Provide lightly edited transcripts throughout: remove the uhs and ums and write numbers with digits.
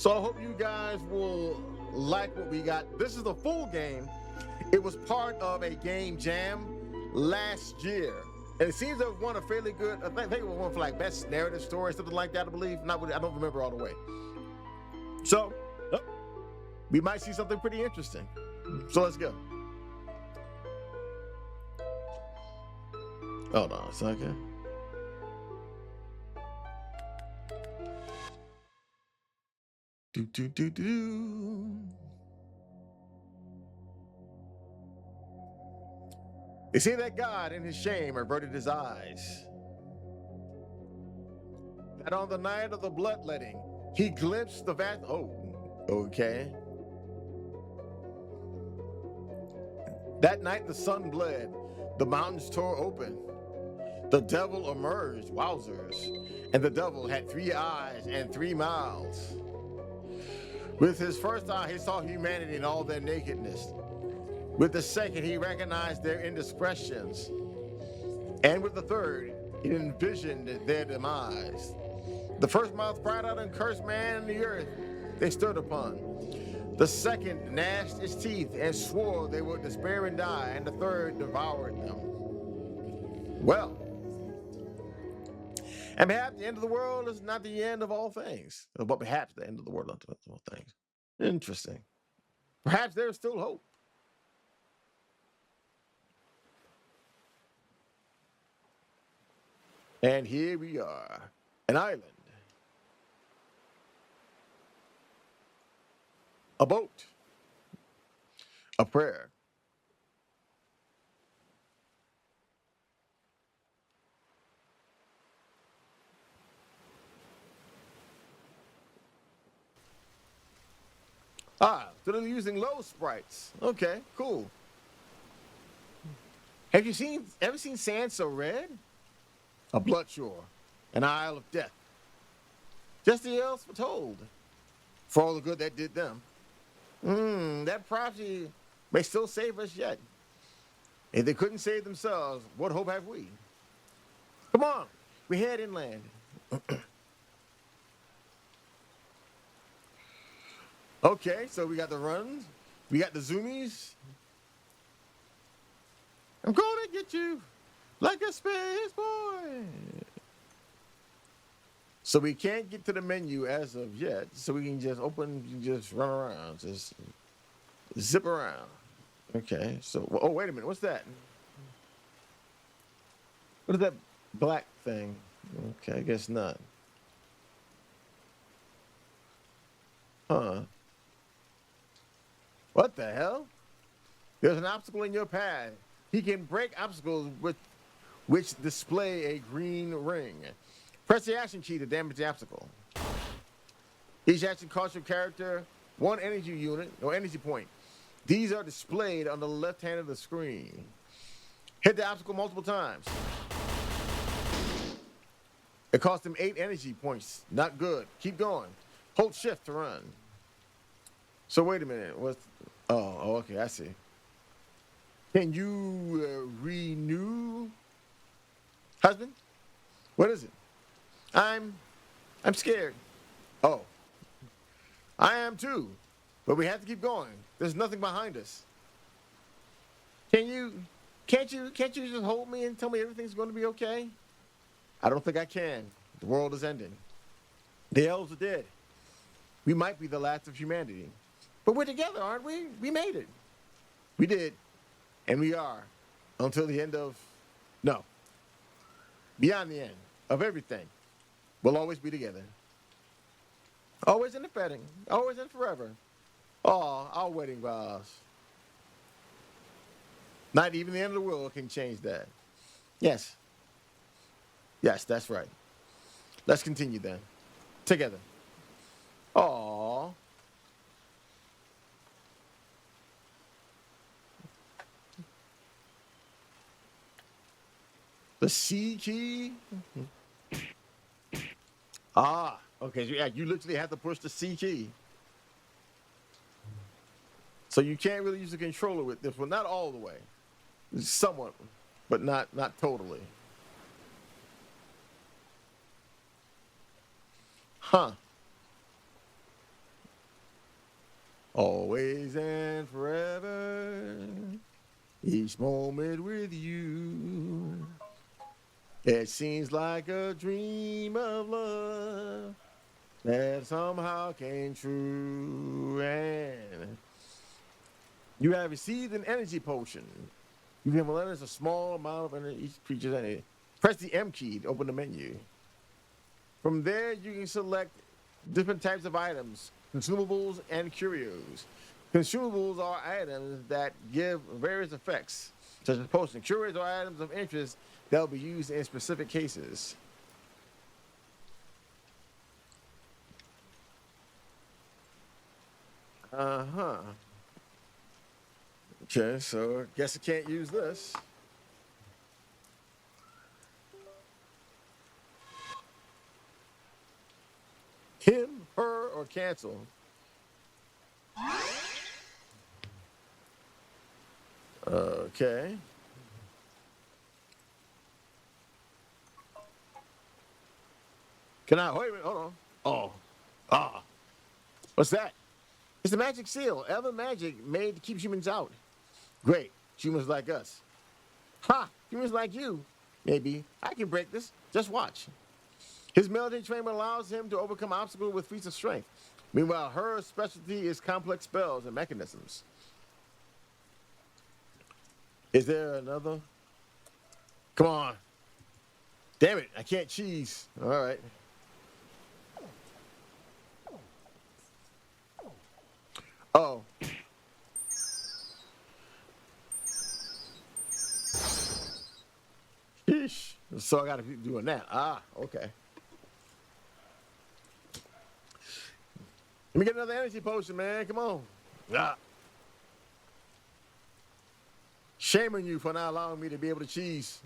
So I hope you guys will like what we got. This is the full game. It was part of a game jam last year. And it seems to have won a fairly good, I think it was one for like best narrative story, something like that, I believe. Not really, I don't remember all the way. So, we might see something pretty interesting. So let's go. Hold on a second. Do. They say that God in his shame averted his eyes. That on the night of the bloodletting, he glimpsed the vast. Oh, okay. That night the sun bled, the mountains tore open. The devil emerged, wowzers. And the devil had 3 eyes and 3 mouths. With his first eye, he saw humanity in all their nakedness. With the second, he recognized their indiscretions. And with the third, he envisioned their demise. The first mouth cried out and cursed man and the earth they stood upon. The second gnashed its teeth and swore they would despair and die, and the third devoured them. Well, and perhaps the end of the world is not the end of all things. But perhaps the end of the world is not the end of all things. Interesting. Perhaps there's still hope. And here we are, an island, a boat, a prayer. So they're using low sprites. Okay, cool. Have you ever seen sand so red? A blood shore, an isle of death. Just the else foretold, for all the good that did them. That prophecy may still save us yet. If they couldn't save themselves, what hope have we? Come on, we head inland. Okay, so we got the runs, we got the zoomies. I'm gonna get you like a space boy. So we can't get to the menu as of yet, so we can just just run around, just zip around. Okay, so, oh, wait a minute, what's that? What is that black thing? Okay, I guess not. Huh. What the hell? There's an obstacle in your path. He can break obstacles with which display a green ring. Press the action key to damage the obstacle. Each action costs your character 1 energy unit or energy point. These are displayed on the left hand of the screen. Hit the obstacle multiple times. It cost him 8 energy points. Not good. Keep going. Hold shift to run. So wait a minute. Oh, okay, I see. Can you renew? Husband? What is it? I'm scared. Oh. I am too. But we have to keep going. There's nothing behind us. Can't you just hold me and tell me everything's going to be okay? I don't think I can. The world is ending. The elves are dead. We might be the last of humanity. But we're together, aren't we? We made it. We did. And we are. Until the end of... No. Beyond the end of everything. We'll always be together. Always in the wedding. Always and forever. Oh, our wedding vows. Not even the end of the world can change that. Yes. Yes, that's right. Let's continue then. Together. Aww. The C key? Ah, okay. So yeah, you literally have to push the C key. So you can't really use the controller with this one. Not all the way. Somewhat, but not totally. Huh. always and forever, each moment with you. It seems like a dream of love that somehow came true. And you have received an energy potion. You can replenish a small amount of energy each creature's energy. Press the M key to open the menu. From there, you can select different types of items, consumables, and curios. Consumables are items that give various effects, such as potions. Curios are items of interest that will be used in specific cases. Uh-huh. Okay, so I guess I can't use this. Him, her, or cancel. Okay. Can I wait a minute? Hold on. Oh. Ah. What's that? It's a magic seal. Ever magic made to keep humans out. Great. Humans like us. Ha! Humans like you. Maybe. I can break this. Just watch. His military training allows him to overcome obstacles with feats of strength. Meanwhile, her specialty is complex spells and mechanisms. Is there another? Come on. Damn it, I can't cheese. All right. Oh. Sheesh. So I got to keep doing that. Ah, okay. Let me get another energy potion, man. Come on. Ah. Shame on you for not allowing me to be able to cheese.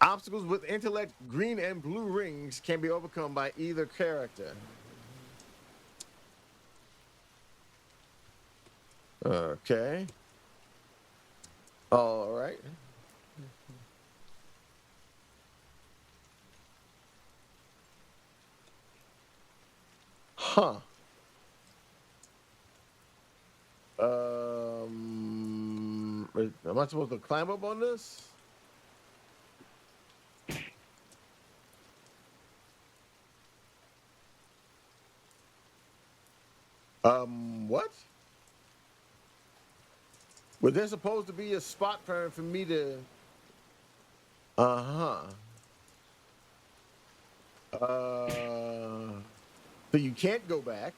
Obstacles with intellect, green and blue rings can be overcome by either character. Okay. All right. Huh. Am I supposed to climb up on this? What? Was there supposed to be a spot for me to? Uh-huh. So you can't go back.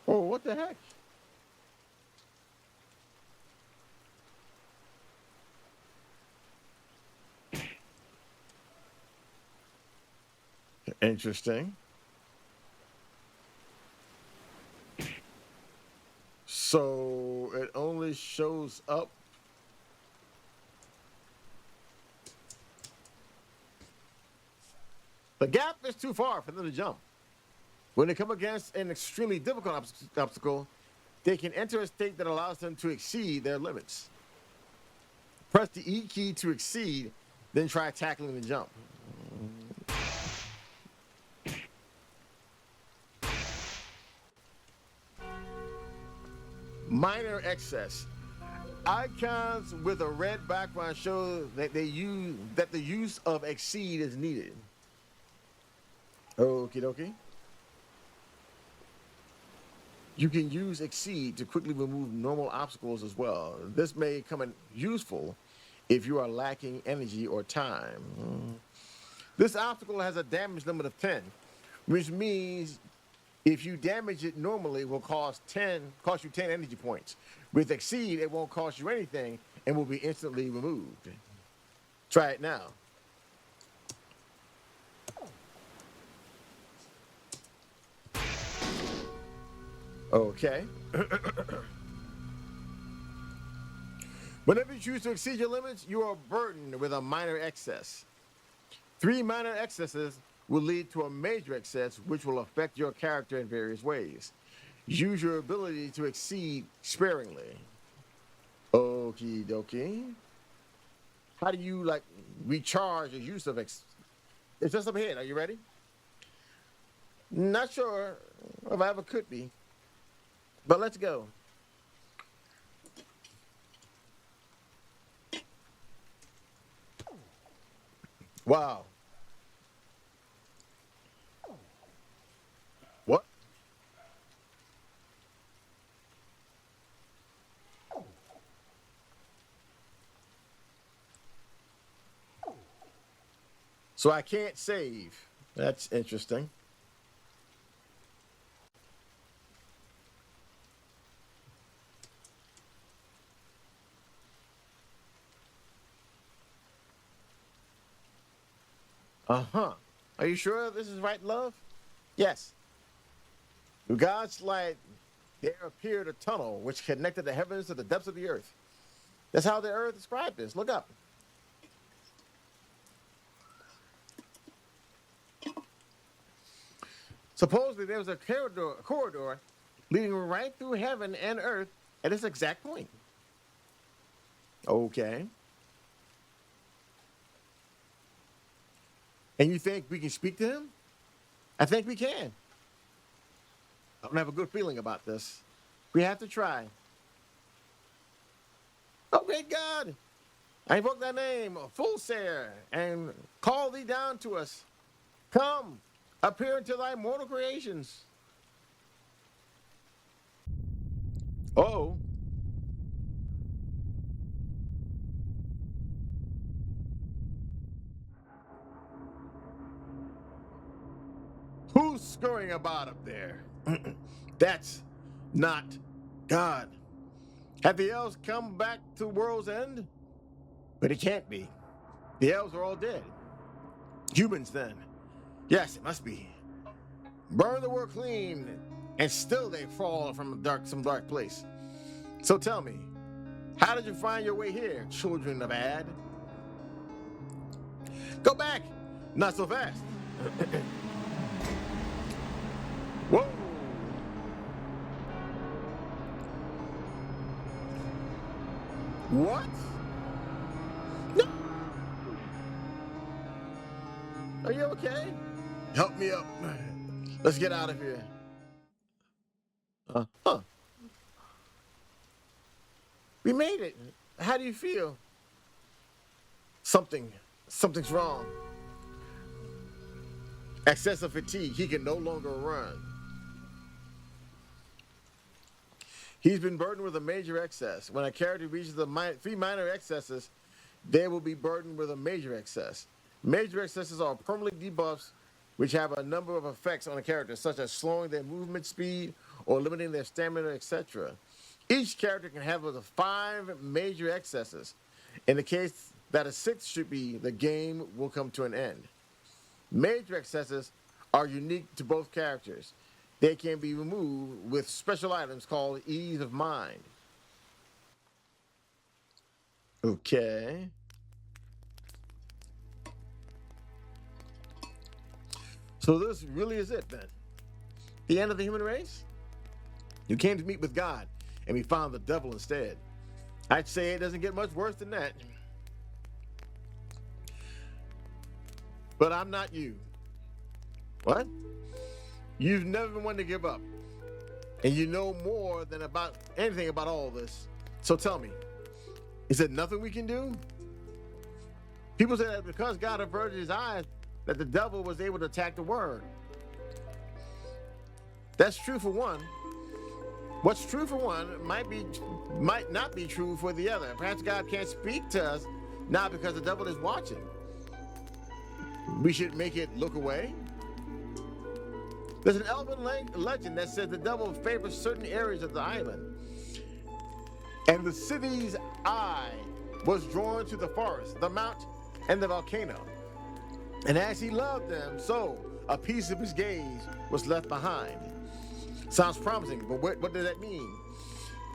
Oh, what the heck? Interesting. So it only shows up. The gap is too far for them to jump. When they come against an extremely difficult obstacle, they can enter a state that allows them to exceed their limits. Press the E key to exceed, then try tackling the jump. Minor excess. Icons with a red background show that the use of exceed is needed. Okie dokie. You can use exceed to quickly remove normal obstacles as well. This may come in useful if you are lacking energy or time. This obstacle has a damage limit of 10, which means if you damage it normally, it will cost you 10 energy points. With exceed, it won't cost you anything and will be instantly removed. Try it now. Okay. Whenever you choose to exceed your limits, you are burdened with a minor excess. 3 minor excesses will lead to a major excess, which will affect your character in various ways. Use your ability to exceed sparingly. Okie dokie. How do you like recharge your use of It's just up ahead. Are you ready? Not sure if I ever could be, but let's go. Wow. What? So I can't save. That's interesting. Uh-huh. Are you sure this is right, love? Yes. Through God's light, there appeared a tunnel which connected the heavens to the depths of the earth. That's how the earth described this. Look up. Supposedly there was a corridor leading right through heaven and earth at this exact point. Okay. And you think we can speak to him? I think we can. I don't have a good feeling about this. We have to try. Oh, great God. I invoke thy name, full Sarah, and call thee down to us. Come, appear into thy mortal creations. Oh. Who's scurrying about up there? That's not God. Have the elves come back to the world's end? But it can't be. The elves are all dead. Humans, then. Yes, it must be. Burn the world clean, and still they fall from some dark place. So tell me, how did you find your way here, children of Ad? Go back! Not so fast. Whoa! What? No! Are you okay? Help me up. Let's get out of here. Huh. We made it. How do you feel? Something's wrong. Excessive fatigue. He can no longer run. He's been burdened with a major excess. When a character reaches the three minor excesses, they will be burdened with a major excess. Major excesses are permanent debuffs which have a number of effects on a character, such as slowing their movement speed or limiting their stamina, etc. Each character can have up to 5 major excesses. In the case that a 6th should be, the game will come to an end. Major excesses are unique to both characters. They can be removed with special items called ease of mind. Okay. So this really is it then? The end of the human race? You came to meet with God, and we found the devil instead. I'd say it doesn't get much worse than that. But I'm not you. What? You've never been one to give up. And you know more than about anything about all this. So tell me, is there nothing we can do? People say that because God averted his eyes, that the devil was able to attack the word. That's true for one. What's true for one might not be true for the other. Perhaps God can't speak to us now because the devil is watching. We should make it look away. There's an elven legend that says the devil favors certain areas of the island. And the city's eye was drawn to the forest, the mount, and the volcano. And as he loved them, so a piece of his gaze was left behind. Sounds promising, but what does that mean?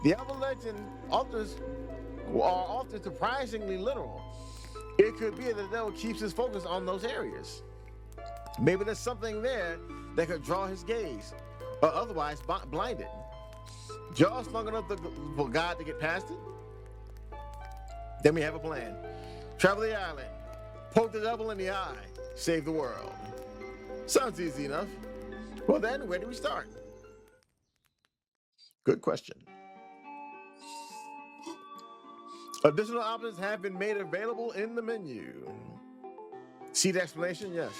The elven legend authors are often surprisingly literal. It could be that the devil keeps his focus on those areas. Maybe there's something there that could draw his gaze, or otherwise blind it. Just long enough for God to get past it? Then we have a plan. Travel the island, poke the devil in the eye, save the world. Sounds easy enough. Well then, where do we start? Good question. Additional options have been made available in the menu. See the explanation? Yes.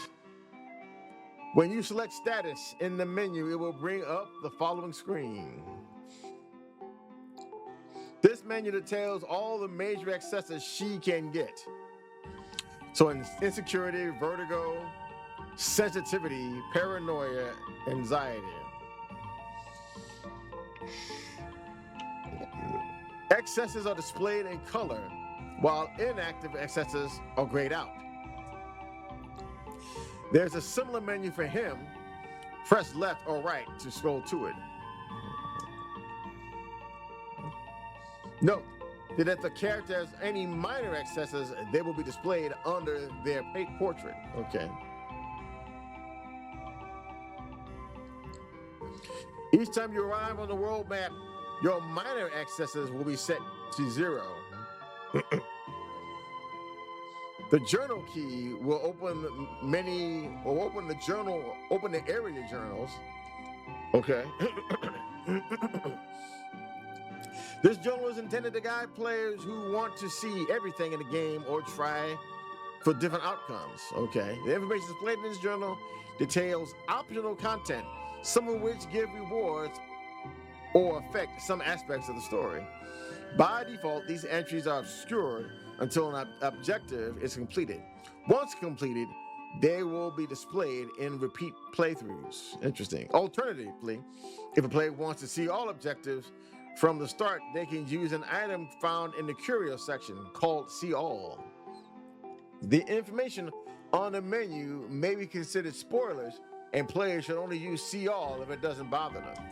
When you select status in the menu, it will bring up the following screen. This menu details all the major accesses she can get. So insecurity, vertigo, sensitivity, paranoia, anxiety. Excesses are displayed in color, while inactive excesses are grayed out. There's a similar menu for him. Press left or right to scroll to it. Note that if the character has any minor excesses, they will be displayed under their portrait. Okay. Each time you arrive on the world map, your minor excesses will be set to 0. The journal key will open the area journals. Okay. This journal is intended to guide players who want to see everything in the game or try for different outcomes. Okay. The information displayed in this journal details optional content, some of which give rewards or affect some aspects of the story. By default, these entries are obscured until an objective is completed. Once completed, they will be displayed in repeat playthroughs. Interesting. Alternatively, if a player wants to see all objectives from the start, they can use an item found in the curio section called See All. The information on the menu may be considered spoilers, and players should only use See All if it doesn't bother them.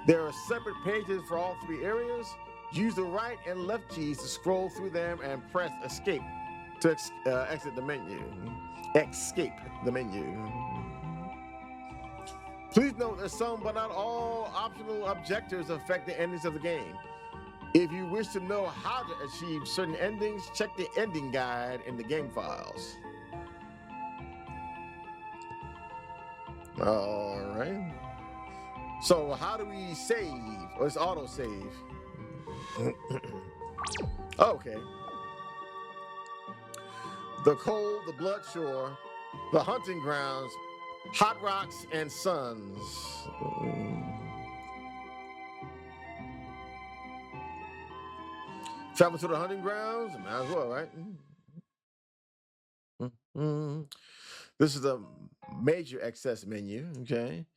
There are separate pages for all 3 areas. Use the right and left keys to scroll through them and press escape to exit the menu. Escape the menu. Please note that some but not all optional objectives affect the endings of the game. If you wish to know how to achieve certain endings, check the ending guide in the game files. All right. So how do we save? Or it's auto save. Okay. The Cold, the Blood Shore, the Hunting Grounds, Hot Rocks, and Suns. Travel to the Hunting Grounds? Might as well, right? This is the major access menu, okay?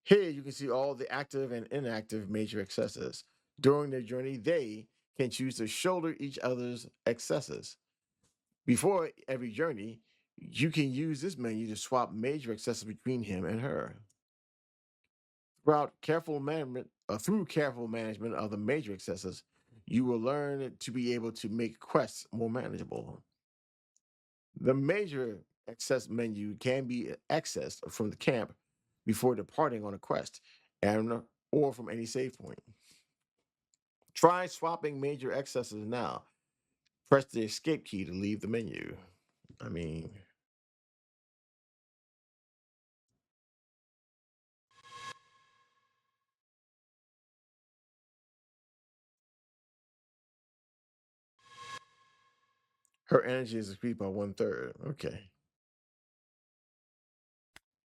Here you can see all the active and inactive major excesses. During their journey, they can choose to shoulder each other's excesses. Before every journey, you can use this menu to swap major excesses between him and her. Through careful management of the major excesses, you will learn to be able to make quests more manageable. The major access menu can be accessed from the camp before departing on a quest, or from any save point. Try swapping major excesses now. Press the escape key to leave the menu. I mean, her energy is increased by 1/3. Okay.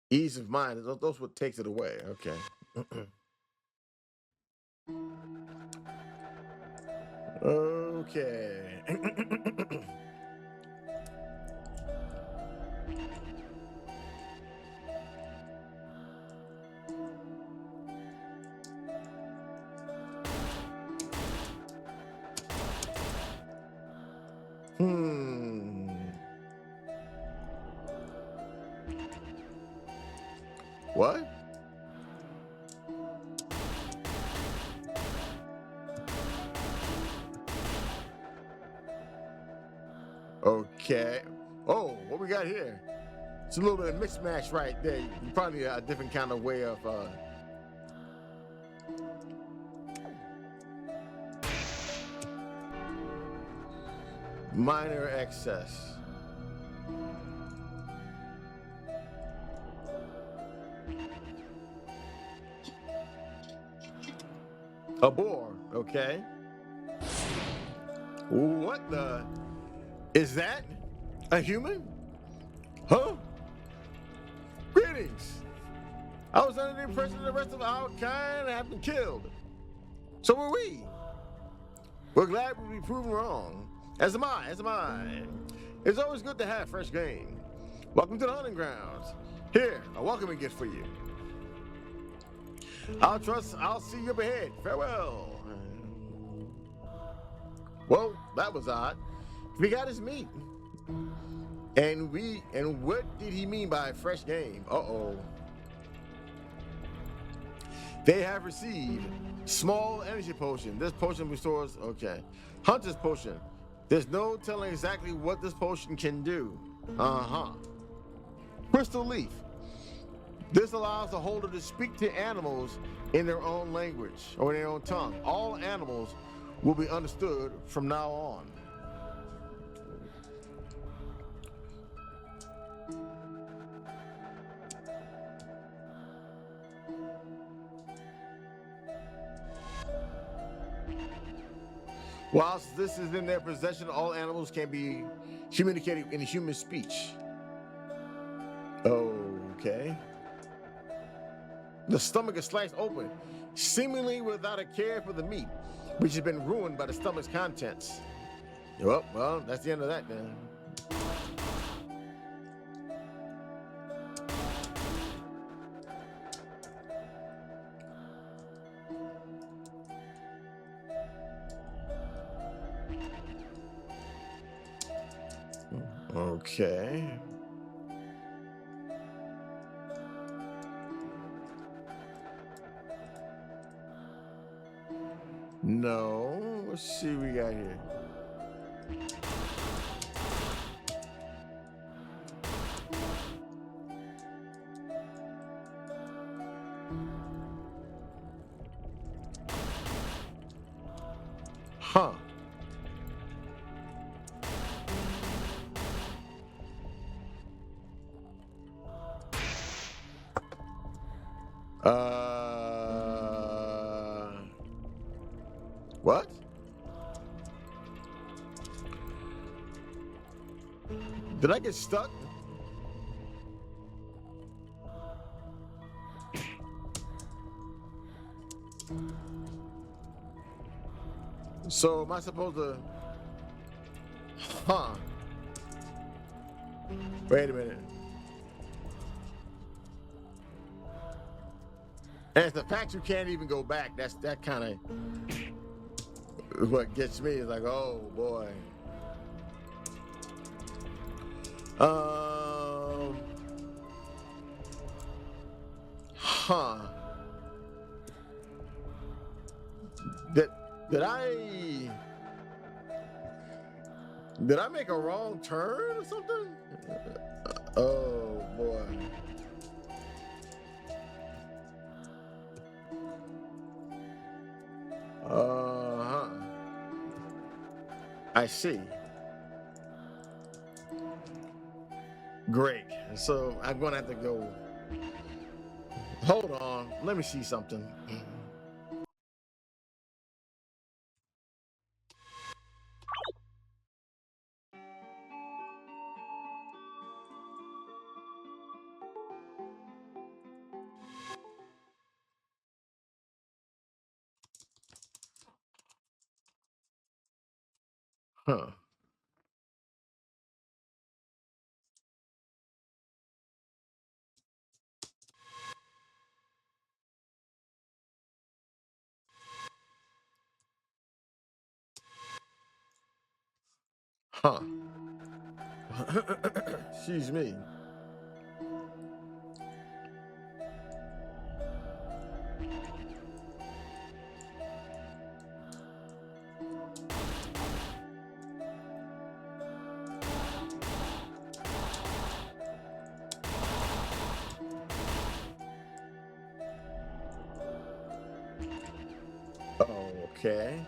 Ease of mind. Those what takes it away. Okay. Okay. Hmm. What? Okay. Oh, what we got here? It's a little bit of mix match right there. Probably a different kind of way of Minor excess. A boar, okay. What the? Is that a human? Huh? Greetings. I was under the impression the rest of our kind have been killed. So were we. We're glad we'll be proven wrong. As am I, as am I. It's always good to have fresh game. Welcome to the hunting grounds. Here, a welcoming gift for you. I'll see you up ahead. Farewell. Well, that was odd. We got his meat. And what did he mean by fresh game? Uh-oh. They have received small energy potion. This potion restores, okay. Hunter's potion. There's no telling exactly what this potion can do. Uh-huh. Crystal leaf. This allows the holder to speak to animals in their own language or in their own tongue. All animals will be understood from now on. Whilst this is in their possession, all animals can be communicated in human speech. Okay. The stomach is sliced open, seemingly without a care for the meat, which has been ruined by the stomach's contents. Well, that's the end of that then. Okay. No. Let's see what we got here. Huh. What? Did I get stuck? So am I supposed to? Huh. Wait a minute. And it's the fact you can't even go back. That kind of what gets me. Is like, oh boy. Huh. Did I make a wrong turn or something? Oh boy. Uh-huh. I see. Great. So I'm gonna have to go. Hold on. Let me see something. Huh. Huh. Excuse me. Okay.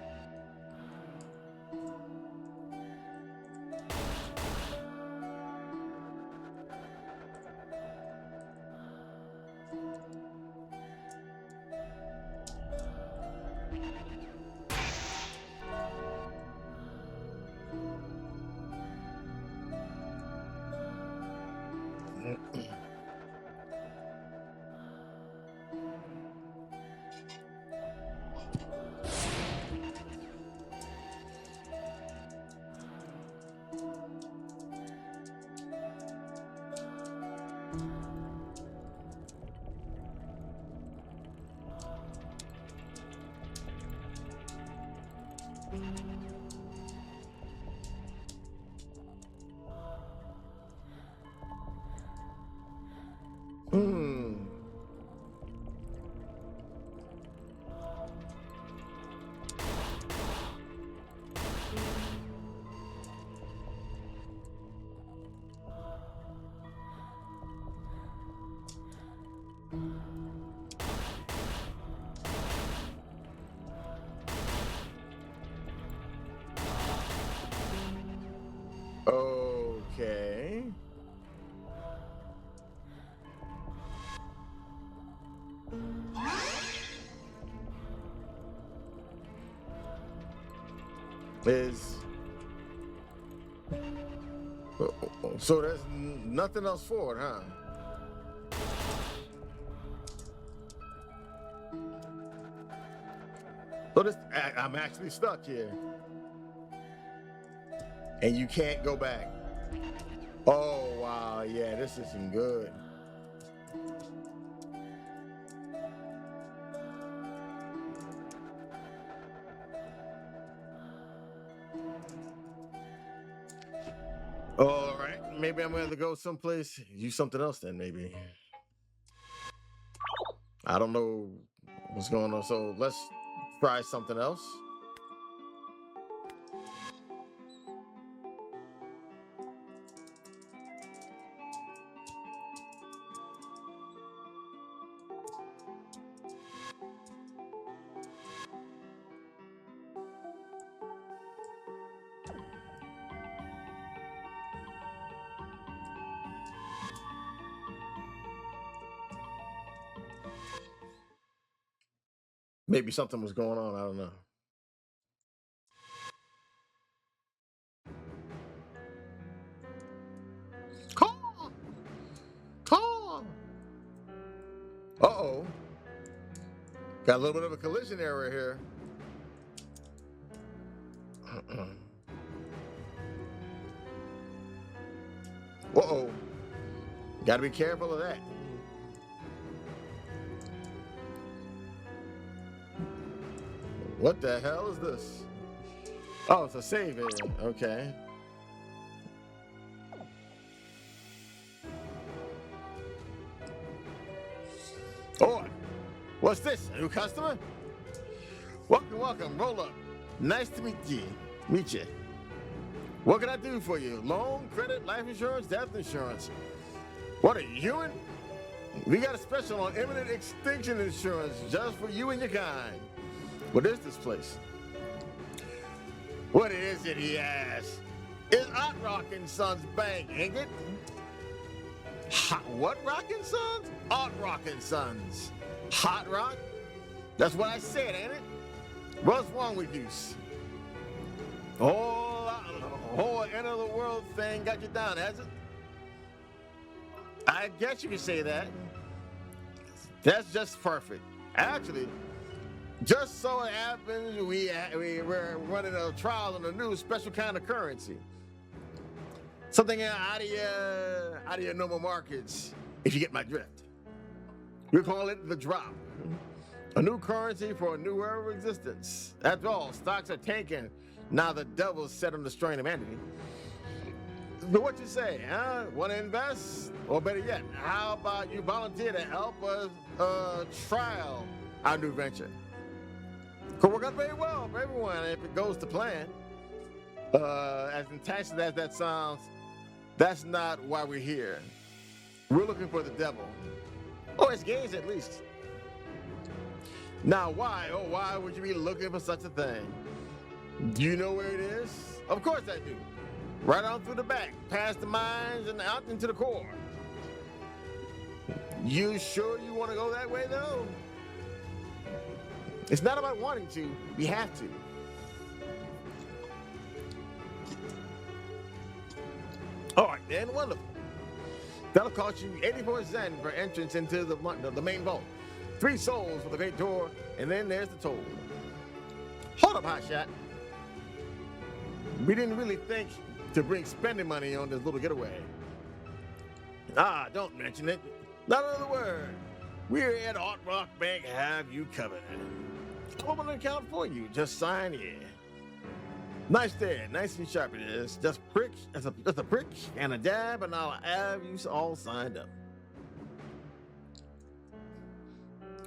is... So there's nothing else for it, huh? So this, I'm actually stuck here. And you can't go back. Oh, wow, yeah, this isn't good. All right, maybe I'm gonna have to go someplace, use something else then, maybe. I don't know what's going on, so let's try something else. Maybe something was going on, I don't know. Call! Call! Uh-oh. Got a little bit of a collision error here. Uh-oh. Gotta be careful of that. What the hell is this? Oh, it's a save area. Okay. Oh, what's this? A new customer? Welcome, welcome. Roll up. Nice to meet you. Meet you. What can I do for you? Loan, credit, life insurance, death insurance. What, are you human? We got a special on imminent extinction insurance just for you and your kind. What is this place? What is it, he asks? It's Hot Rock & Sons Bank, ain't it? What Rock & Sons? Hot Rock & Sons. Hot Rock? That's what I said, ain't it? What's wrong with you? Whole end of the world thing got you down, has it? I guess you could say that. That's just perfect. Actually, just so it happens, we're running a trial on a new special kind of currency. Something out of your normal markets, if you get my drift. We call it the drop. A new currency for a new era of existence. After all, stocks are tanking. Now the devil's set on destroying humanity. But what you say, huh? Want to invest? Or better yet, how about you volunteer to help us trial our new venture? Could work out very well for everyone if it goes to plan. As enticing as that sounds, that's not why we're here. We're looking for the devil. Or his gains, at least. Now, why? Oh, why would you be looking for such a thing? Do you know where it is? Of course I do. Right on through the back, past the mines and out into the core. You sure you want to go that way, though? It's not about wanting to. We have to. All right, then, wonderful. That'll cost you 84 Zen for entrance into the main vault. 3 souls for the great door, and then there's the toll. Hold up, hotshot. We didn't really think to bring spending money on this little getaway. Ah, don't mention it. Not another word. We're at Hot Rock Bank, have you covered. I'll open an account for you. Just sign here. Nice there, nice and sharp it is. Just a prick and a dab, and I'll have you all signed up.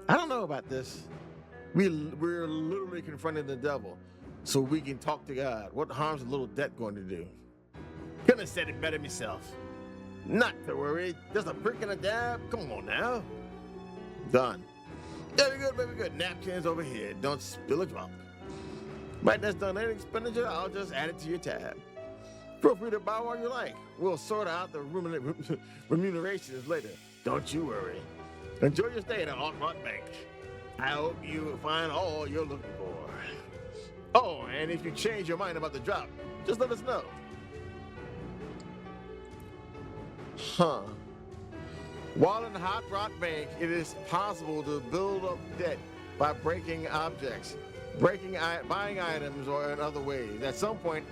I don't know about this. We're literally confronting the devil so we can talk to God. What harm's a little debt going to do? Couldn't have said it better myself. Not to worry. Just a prick and a dab. Come on now. Done. Very good, very good. Napkins over here. Don't spill a drop. Right, that's done. Any expenditure, I'll just add it to your tab. Feel free to buy what you like. We'll sort out the remunerations later. Don't you worry. Enjoy your stay at the Hot Rock Bank. I hope you find all you're looking for. Oh, and if you change your mind about the drop, just let us know. Huh. While in Hot Rock Bank, it is possible to build up debt by breaking objects, buying items, or in other ways. At some point,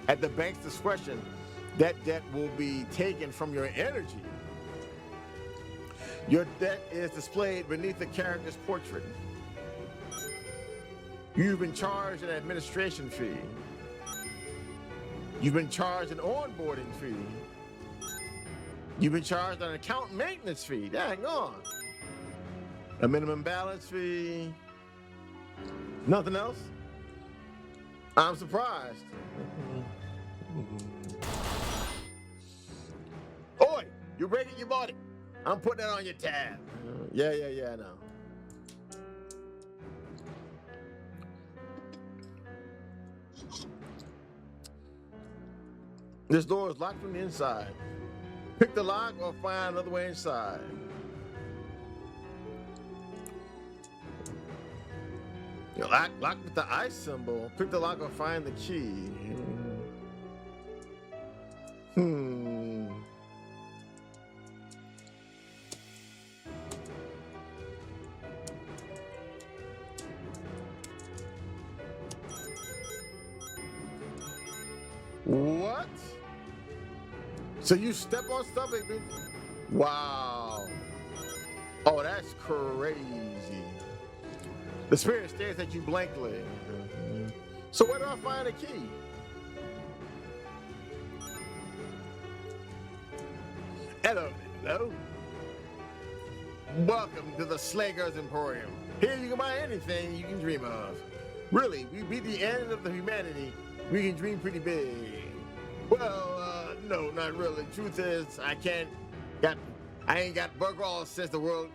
at the bank's discretion, that debt will be taken from your energy. Your debt is displayed beneath the character's portrait. You've been charged an administration fee. You've been charged an onboarding fee. You've been charged an account maintenance fee. Dang on. A minimum balance fee. Nothing else? I'm surprised. Oi, you're breaking your body. I'm putting that on your tab. Yeah, I know. This door is locked from the inside. Pick the lock or find another way inside. Lock with the ice symbol. Pick the lock or find the key. What? So you step on stuff? Wow. Oh, that's crazy. The spirit stares at you blankly. So where do I find a key? Hello. Welcome to the Slager's Emporium. Here you can buy anything you can dream of. Really, we beat the end of the humanity. We can dream pretty big. Well, no, not really. Truth is, I ain't got bugger since the world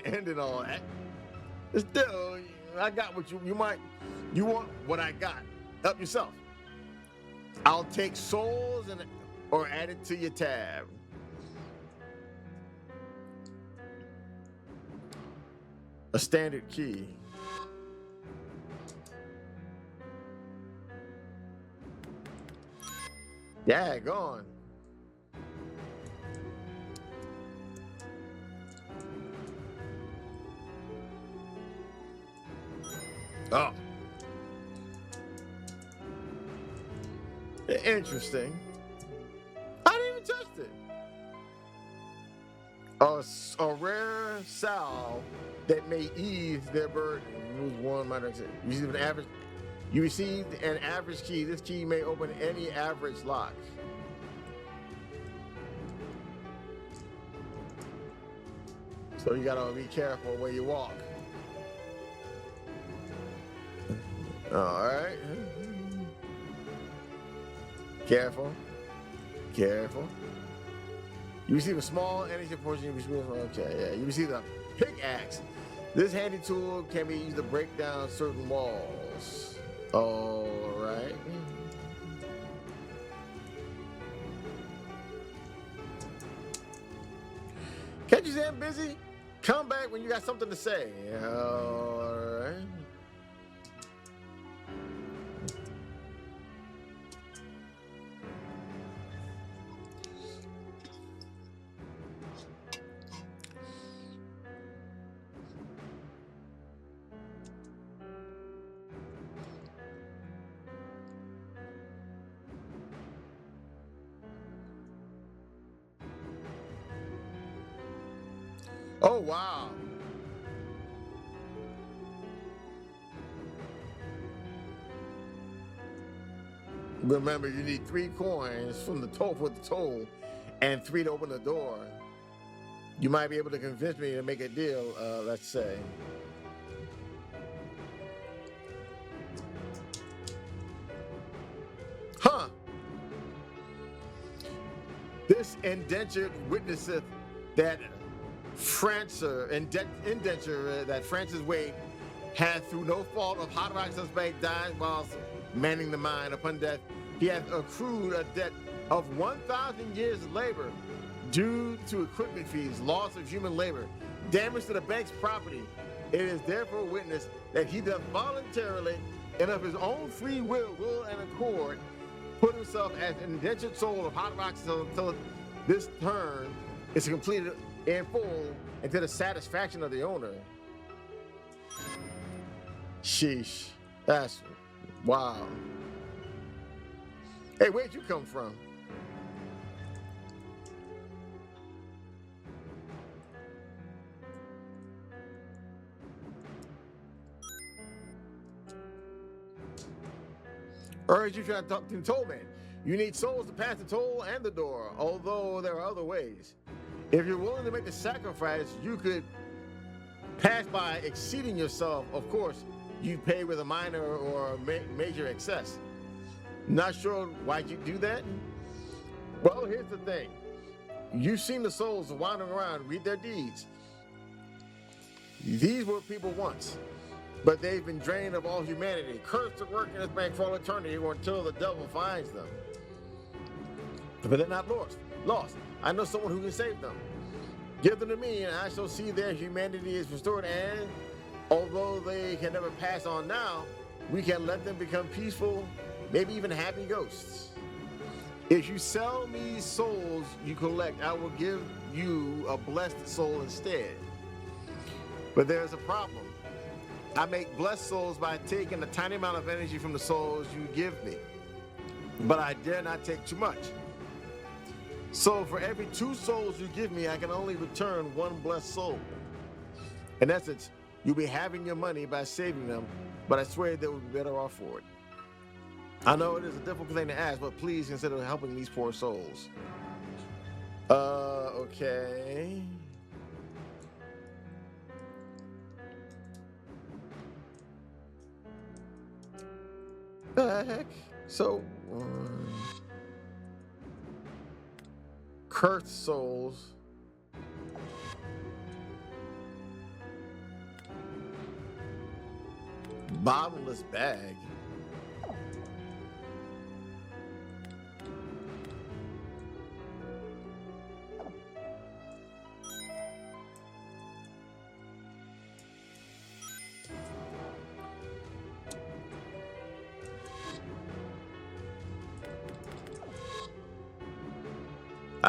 ended all that. Still, I got what you want what I got. Help yourself. I'll take souls or add it to your tab. A standard key. Yeah, go on. Oh. Interesting. I didn't even touch it. A rare salve that may ease their burden. Use one, might say. You received an average key. This key may open any average lock. So you gotta be careful where you walk. All right. Careful. You receive a small energy portion. Okay, yeah. You receive a pickaxe. This handy tool can be used to break down certain walls. All right. Catch you, Sam, busy? Come back when you got something to say. All right. Oh, wow. Remember, you need 3 coins from the toll for the toll and 3 to open the door. You might be able to convince me to make a deal, let's say. Huh. This indentured witnesseth that indenture that Francis Wade had through no fault of Hot Rock suspect died whilst manning the mine. Upon death, he hath accrued a debt of 1,000 years of labor due to equipment fees, loss of human labor, damage to the bank's property. It is therefore witnessed that he doth voluntarily and of his own free will and accord, put himself as an indentured soul of Hot Rocks until this turn is completed in full and to the satisfaction of the owner. Sheesh. That's wow. Hey, where'd you come from? Or as you try to talk to the toll man, you need souls to pass the toll and the door, although there are other ways. If you're willing to make the sacrifice, you could pass by exceeding yourself. Of course, you pay with a minor or major excess. Not sure why'd you do that? Well, here's the thing. You've seen the souls wandering around, read their deeds. These were people once, but they've been drained of all humanity, cursed to work in this bank for all eternity or until the devil finds them. But they're not lost. I know someone who can save them. Give them to me, and I shall see their humanity is restored, and although they can never pass on now, we can let them become peaceful, maybe even happy ghosts. If you sell me souls you collect, I will give you a blessed soul instead. But there's a problem. I make blessed souls by taking a tiny amount of energy from the souls you give me, but I dare not take too much. So for every 2 souls you give me, I can only return 1 blessed soul. In essence, you'll be having your money by saving them, but I swear they will be better off for it. I know it is a difficult thing to ask, but please consider helping these poor souls. Okay. The heck? So, cursed souls. Bottomless bag.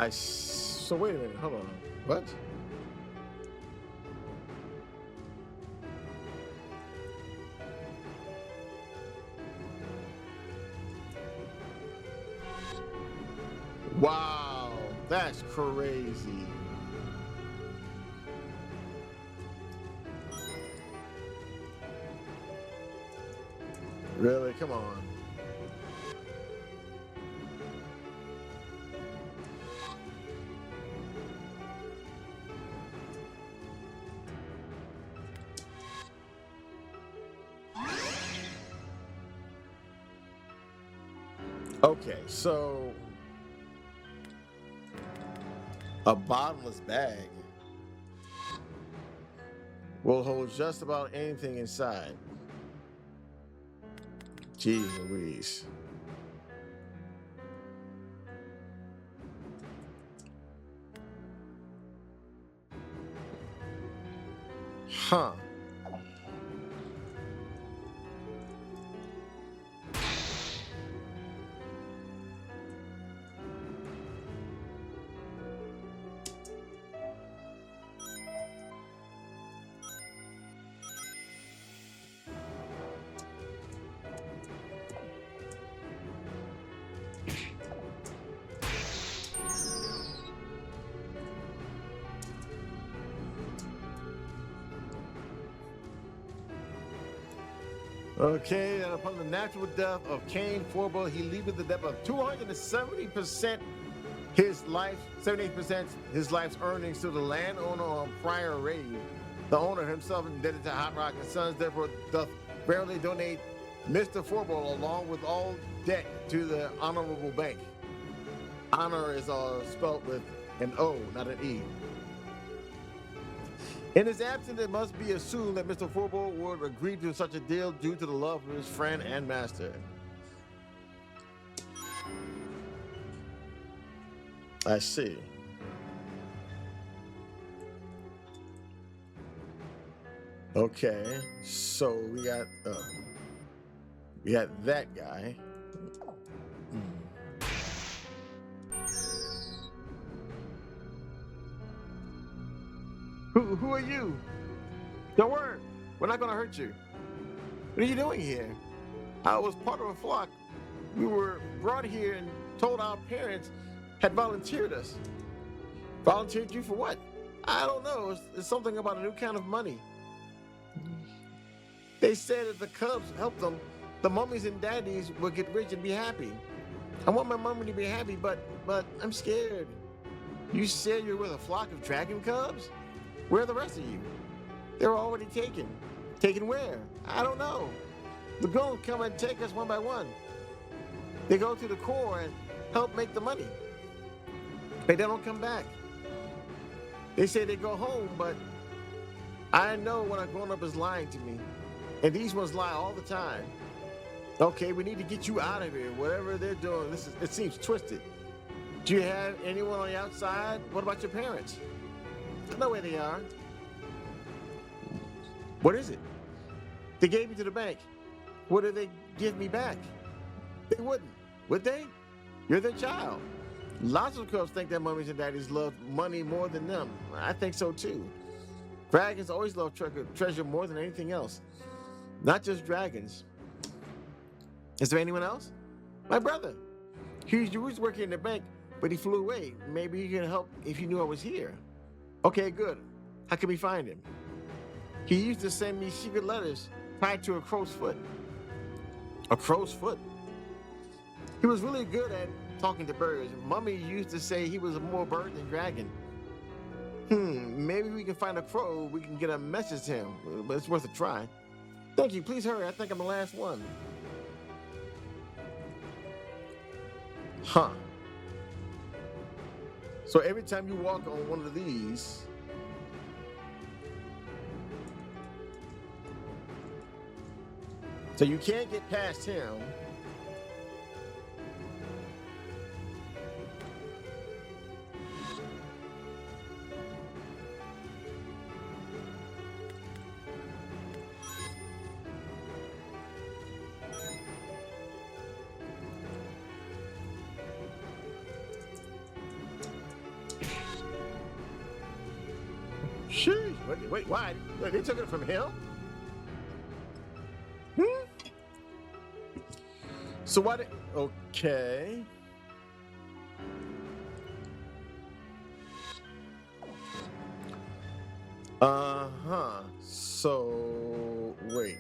So wait a minute, hold on. What? Wow, that's crazy. Really? Come on. Okay, so a bottomless bag will hold just about anything inside. Gee Louise. Huh. Okay, and upon the natural death of Cain Forbo, he leaveth the debt of 270% his life, 78% his life's earnings to the landowner on prior raid. The owner himself indebted to Hot Rock and Sons, therefore doth rarely donate Mr. Forbo along with all debt to the honorable bank. Honor is spelt with an O, not an E. In his absence, it must be assumed that Mr. Forbo would agree to such a deal due to the love of his friend and master. I see. Okay, so we got... We got that guy. Who are you? Don't worry. We're not going to hurt you. What are you doing here? I was part of a flock. We were brought here and told our parents had volunteered us. Volunteered you for what? I don't know. It's something about a new kind of money. They said if the Cubs helped them, the mummies and daddies would get rich and be happy. I want my mummy to be happy, but I'm scared. You said you're with a flock of dragon cubs? Where are the rest of you? They were already taken. Taken where? I don't know. The goons come and take us one by one. They go to the core and help make the money. But they don't come back. They say they go home, but I know when a grown-up is lying to me. And these ones lie all the time. Okay, we need to get you out of here. Whatever they're doing, it seems twisted. Do you have anyone on the outside? What about your parents? I know where they are. What is it? They gave me to the bank. What did they give me back? They wouldn't, would they? You're their child. Lots of cubs think their mummies and daddies love money more than them. I think so too. Dragons always love treasure more than anything else. Not just dragons. Is there anyone else? My brother. He was working in the bank, but he flew away. Maybe he can help if he knew I was here. Okay, good. How can we find him? He used to send me secret letters tied to a crow's foot. A crow's foot? He was really good at talking to birds. Mummy used to say he was more bird than dragon. Maybe we can find a crow. We can get a message to him. But it's worth a try. Thank you. Please hurry. I think I'm the last one. Huh. So every time you walk on one of these, so you can't get past him. Sheesh. Wait, why? They took it from him? So why did... Okay. Uh-huh. So... Wait.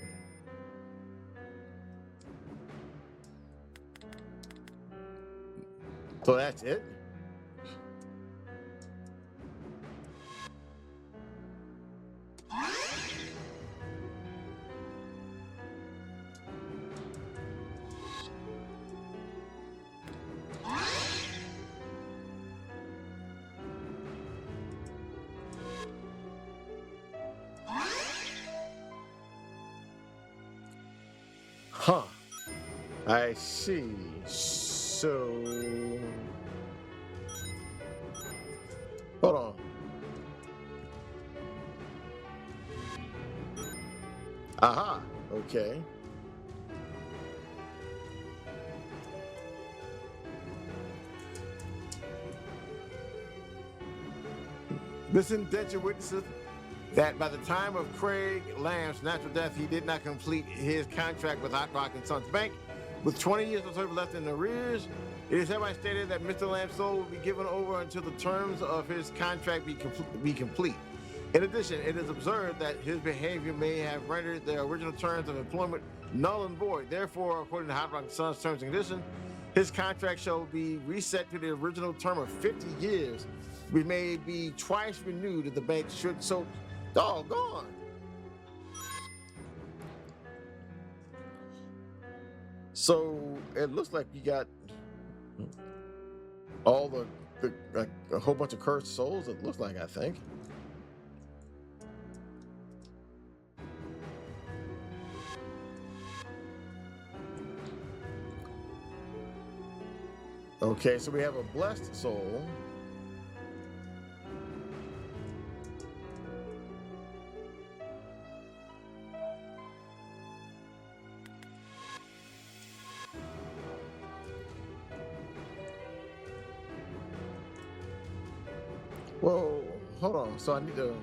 So that's it? Huh. I see. So... Hold on. Aha. Okay. This indenture witnesses that by the time of Craig Lamb's natural death, he did not complete his contract with Hot Rock and Sons Bank. With 20 years of service left in arrears, it is hereby stated that Mr. Lamb's soul will be given over until the terms of his contract be complete. In addition, it is observed that his behavior may have rendered the original terms of employment null and void. Therefore, according to Hot Rock and Sons terms and conditions, his contract shall be reset to the original term of 50 years, which may be twice renewed if the bank should so doggone. So it looks like you got all the like a whole bunch of cursed souls. It looks like, I think. Okay, so we have a blessed soul. Whoa, hold on. So I need to.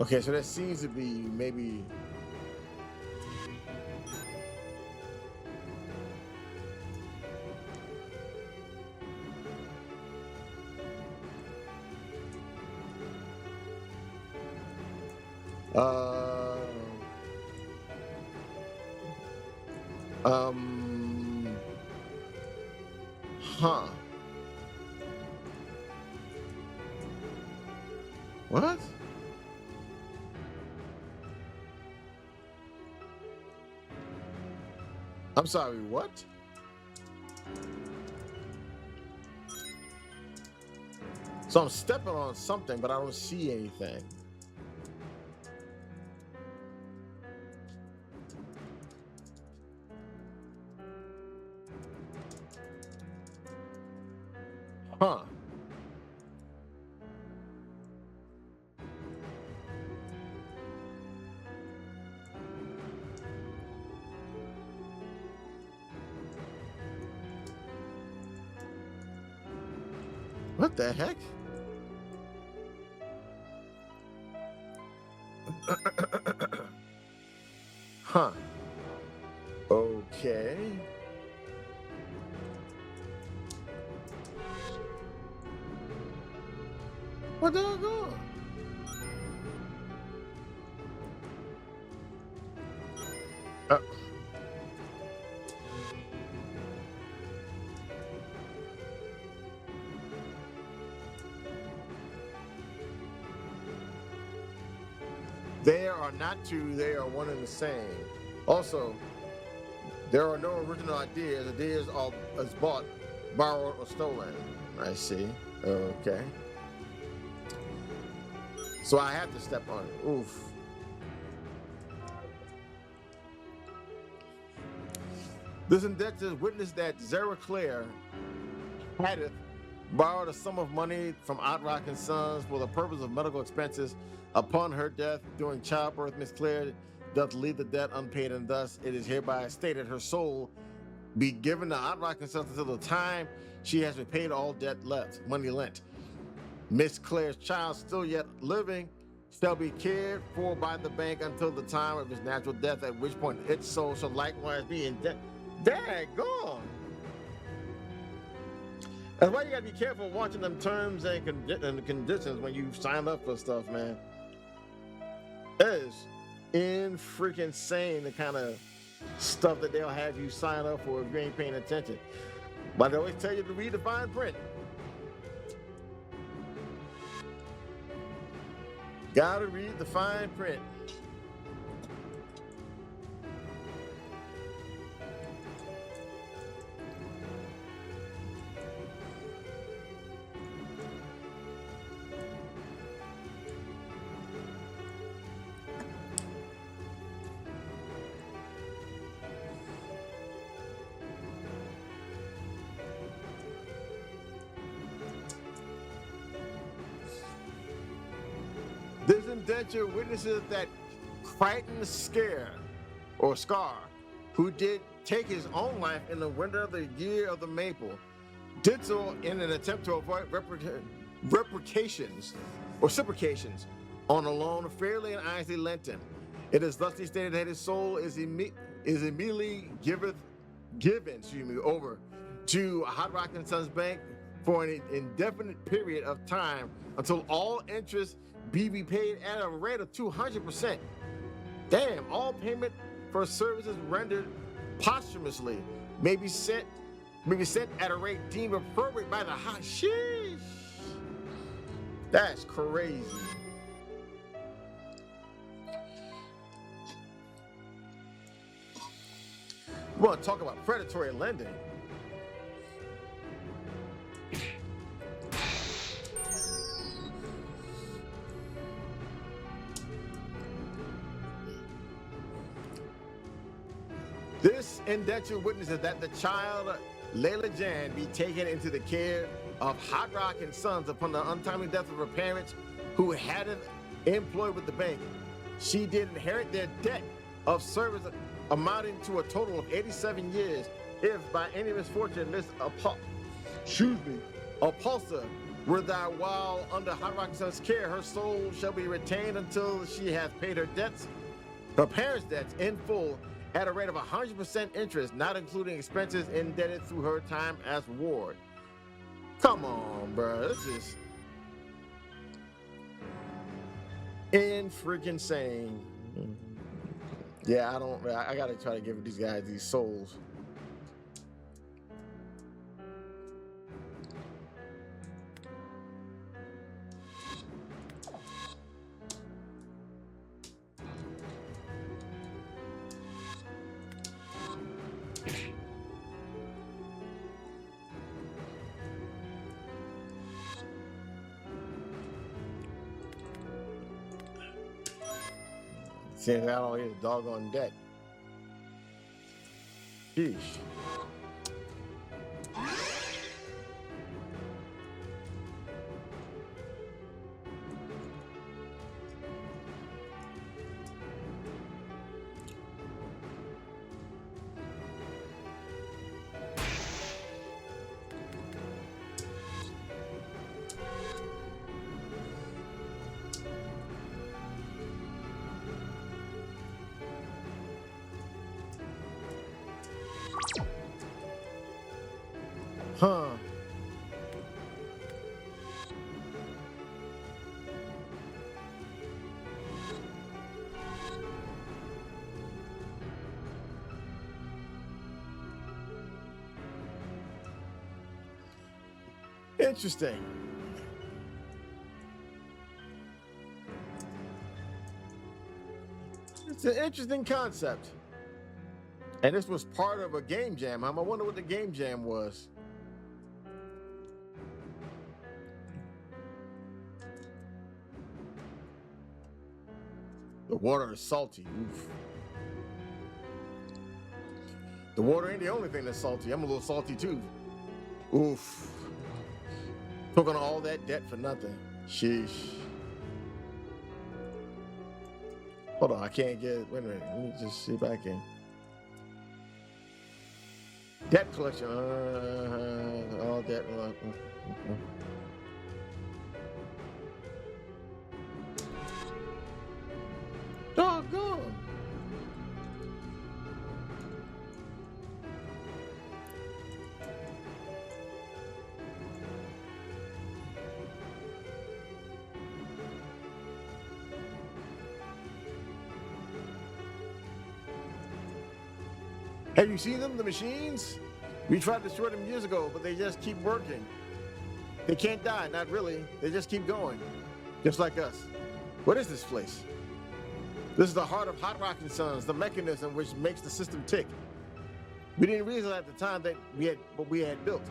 Okay, so that seems to be maybe. Uh, um, huh. What? I'm sorry, what? So I'm stepping on something, but I don't see anything. Huh. What the heck? Huh. Okay. What the hell going? Uh, they are not two, they are one and the same. Also, there are no original ideas. Ideas are as bought, borrowed, or stolen. I see. Okay. So I have to step on it. Oof. This indenture witnessed that Zara Claire hadeth borrowed a sum of money from Outrock and Sons for the purpose of medical expenses. Upon her death during childbirth, Miss Claire doth leave the debt unpaid, and thus it is hereby stated her soul be given to Outrock and Sons until the time she has repaid all debt left, money lent. Miss Claire's child, still yet living, shall be cared for by the bank until the time of his natural death, at which point its soul shall likewise be in debt. Daggone! That's why you gotta be careful watching them terms and conditions when you sign up for stuff, man. It is freaking insane the kind of stuff that they'll have you sign up for if you ain't paying attention. But they always tell you to read the fine print. Gotta read the fine print. This indenture witnesses that Crichton Scar, who did take his own life in the winter of the year of the Maple, did so in an attempt to avoid reciprocations on a loan fairly and honestly lent him. It is thusly stated that his soul is immediately given over to Hot Rock and Sons Bank for an indefinite period of time until all interest be repaid at a rate of 200%. Damn, all payment for services rendered posthumously may be sent at a rate deemed appropriate by the high. Sheesh. That's crazy. We want to talk about predatory lending. This indenture witnesses that the child, Layla Jan, be taken into the care of Hot Rock and Sons upon the untimely death of her parents, who had it employed with the bank. She did inherit their debt of service amounting to a total of 87 years, if by any misfortune Miss Excuse me. Upulsa, were thou while under Hot Rock Sun's care, her soul shall be retained until she hath paid her debts, her parents' debts in full, at a rate of 100% interest, not including expenses indebted through her time as ward. Come on, bro. This is freaking insane. Yeah, I gotta try to give these guys these souls. Seeing that all here, the doggone debt. Sheesh. Huh. Interesting. It's an interesting concept. And this was part of a game jam. I wonder what the game jam was. The water is salty. Oof. The water ain't the only thing that's salty. I'm a little salty too. Oof. Took on all that debt for nothing. Sheesh. Hold on, I can't get. Wait a minute. Let me just see if I can. Debt collection. All debt. Doggone. Have you seen them, the machines? We tried to destroy them years ago, but they just keep working. They can't die, not really. They just keep going, just like us. What is this place? This is the heart of Hot Rock and Sons, the mechanism which makes the system tick. We didn't realize at the time that what we had built.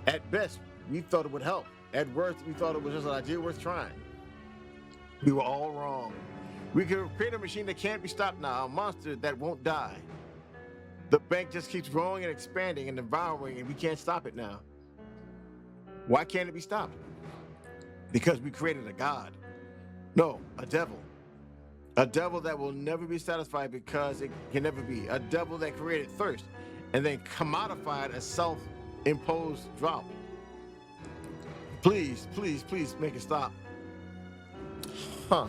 At best, we thought it would help. At worst, we thought it was just an idea worth trying. We were all wrong. We could create a machine that can't be stopped now, a monster that won't die. The bank just keeps growing and expanding and devouring, and we can't stop it now. Why can't it be stopped? Because we created a god. No, a devil. A devil that will never be satisfied because it can never be. A devil that created thirst and then commodified a self-imposed drought. Please, please, please make it stop. Huh.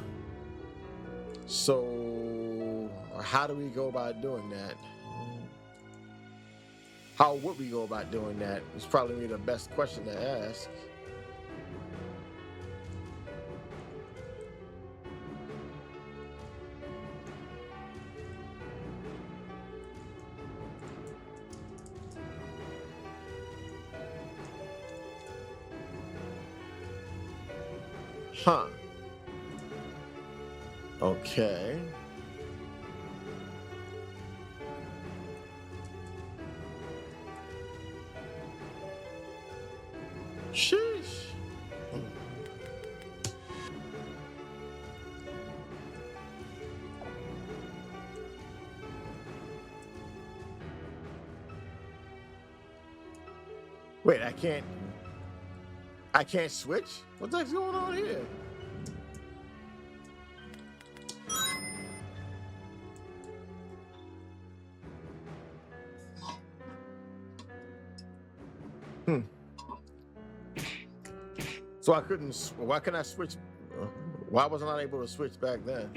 So, how do we go about doing that? How would we go about doing that? It's probably the best question to ask. Huh. Okay. Sheesh. Wait, I can't switch? What the heck's going on here? So I couldn't. Why couldn't I switch? Why wasn't I able to switch back then?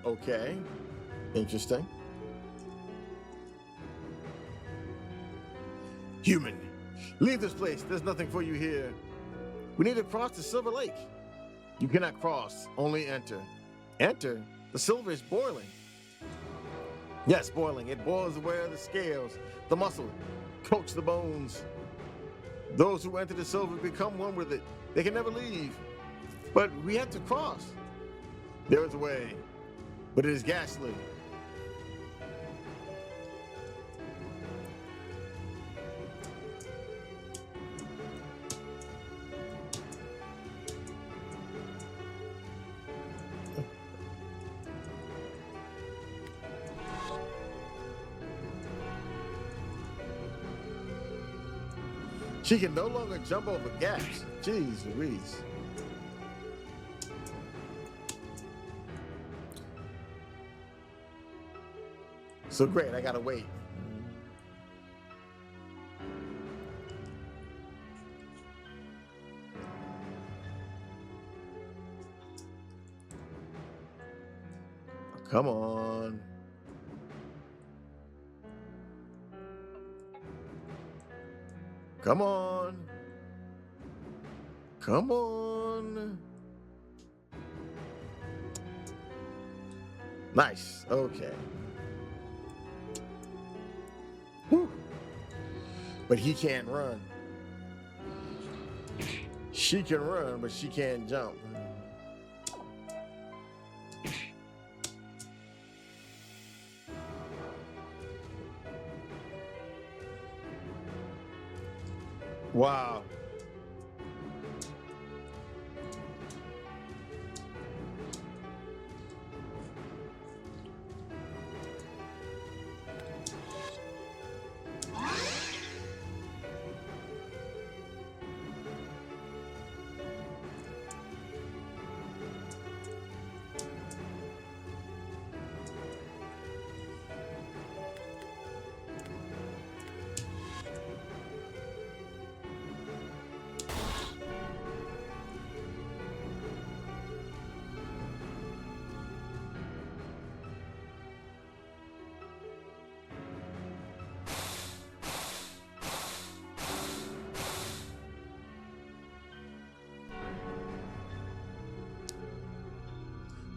Okay. Interesting. Human, leave this place. There's nothing for you here. We need to cross the Silver Lake. You cannot cross, only enter. Enter? The silver is boiling. Yes, boiling. It boils away the scales, the muscle, coats the bones. Those who enter the silver become one with it. They can never leave. But we have to cross. There is a way, but it is ghastly. She can no longer jump over gaps. Jeez Louise. So great, I gotta wait. Come on. Come on. Come on. Nice. Okay. Whew. But he can't run. She can run, but she can't jump. Wow.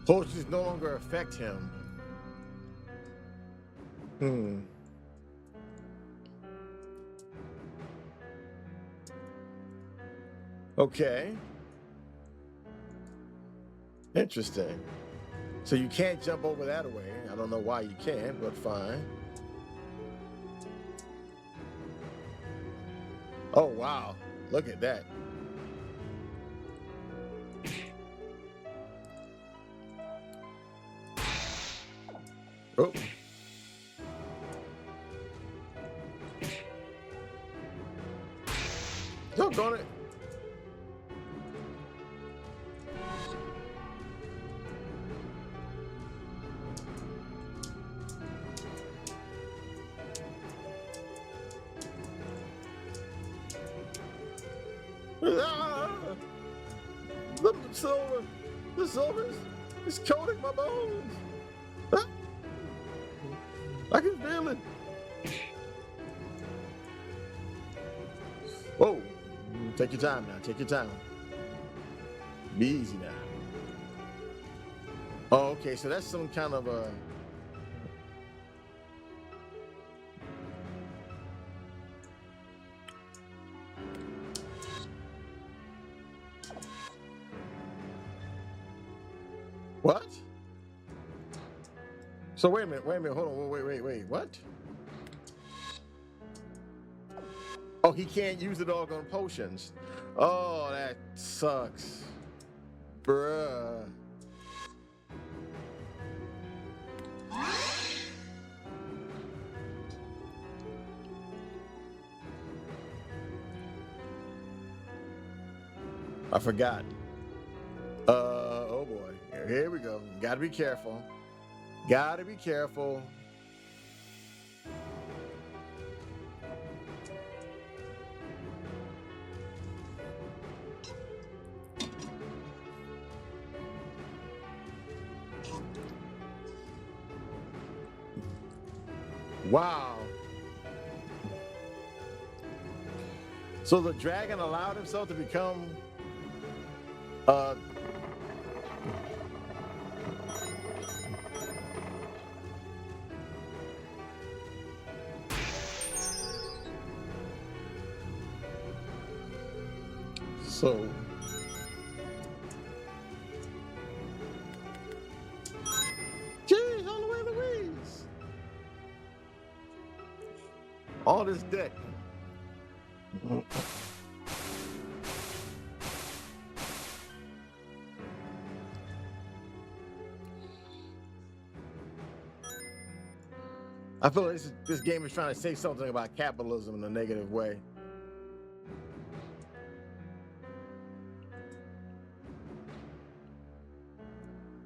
Potions no longer affect him. Okay. Interesting. So you can't jump over that way. I don't know why you can't, but fine. Oh, wow. Look at that. Oh. Doggone it. Ah! The silver is coating my bones. Ah! I can feel it. Whoa. Take your time now. Take your time. Be easy now. Oh, okay. So that's some kind of a... What? So wait a minute, hold on, wait, what? Oh, he can't use the doggone potions. Oh, that sucks. Bruh. I forgot. Oh boy, here we go. Gotta be careful. Gotta be careful. Wow. So the dragon allowed himself to become uh so jeez, all the way Louise. All this deck. I feel like this game is trying to say something about capitalism in a negative way.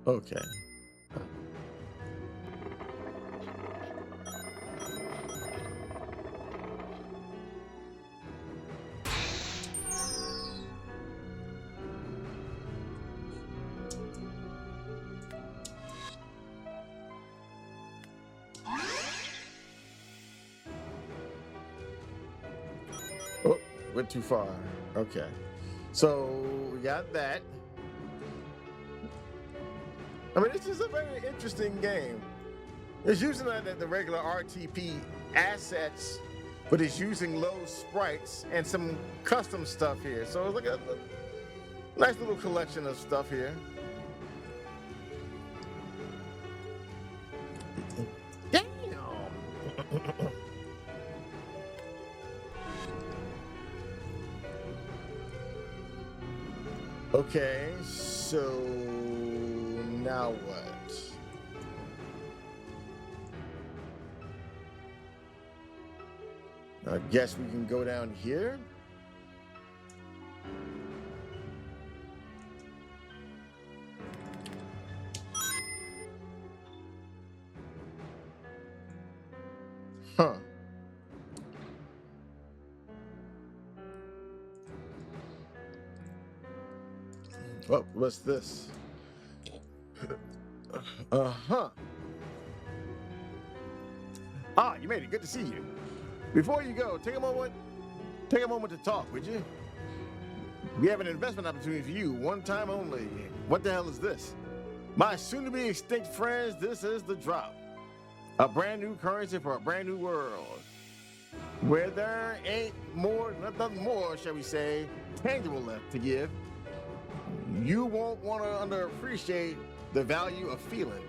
Okay. Oh, went too far. Okay. So we got that. I mean, this is a very interesting game. It's using the regular RTP assets, but it's using low sprites and some custom stuff here. So it's like a nice little collection of stuff here. Damn! Okay, so now what? I guess we can go down here. Huh. Oh, what's this? Uh-huh. Ah, you made it. Good to see you. Before you go, take a moment to talk, would you? We have an investment opportunity for you, one time only. What the hell is this? My soon-to-be extinct friends, this is the drop. A brand new currency for a brand new world. Where there ain't nothing more, shall we say, tangible left to give. You won't want to underappreciate the value of feeling.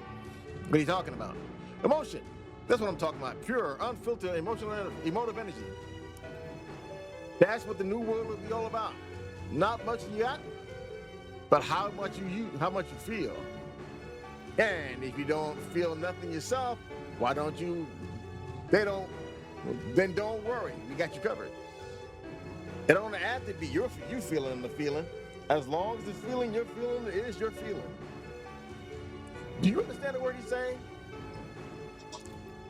What are you talking about? Emotion. That's what I'm talking about. Pure, unfiltered, emotive energy. That's what the new world will be all about. Not much you got, but how much you feel. And if you don't feel nothing yourself, why don't you? Then don't worry. We got you covered. It don't have to be you feeling the feeling. As long as the feeling you're feeling is your feeling. Do you understand the word he's saying?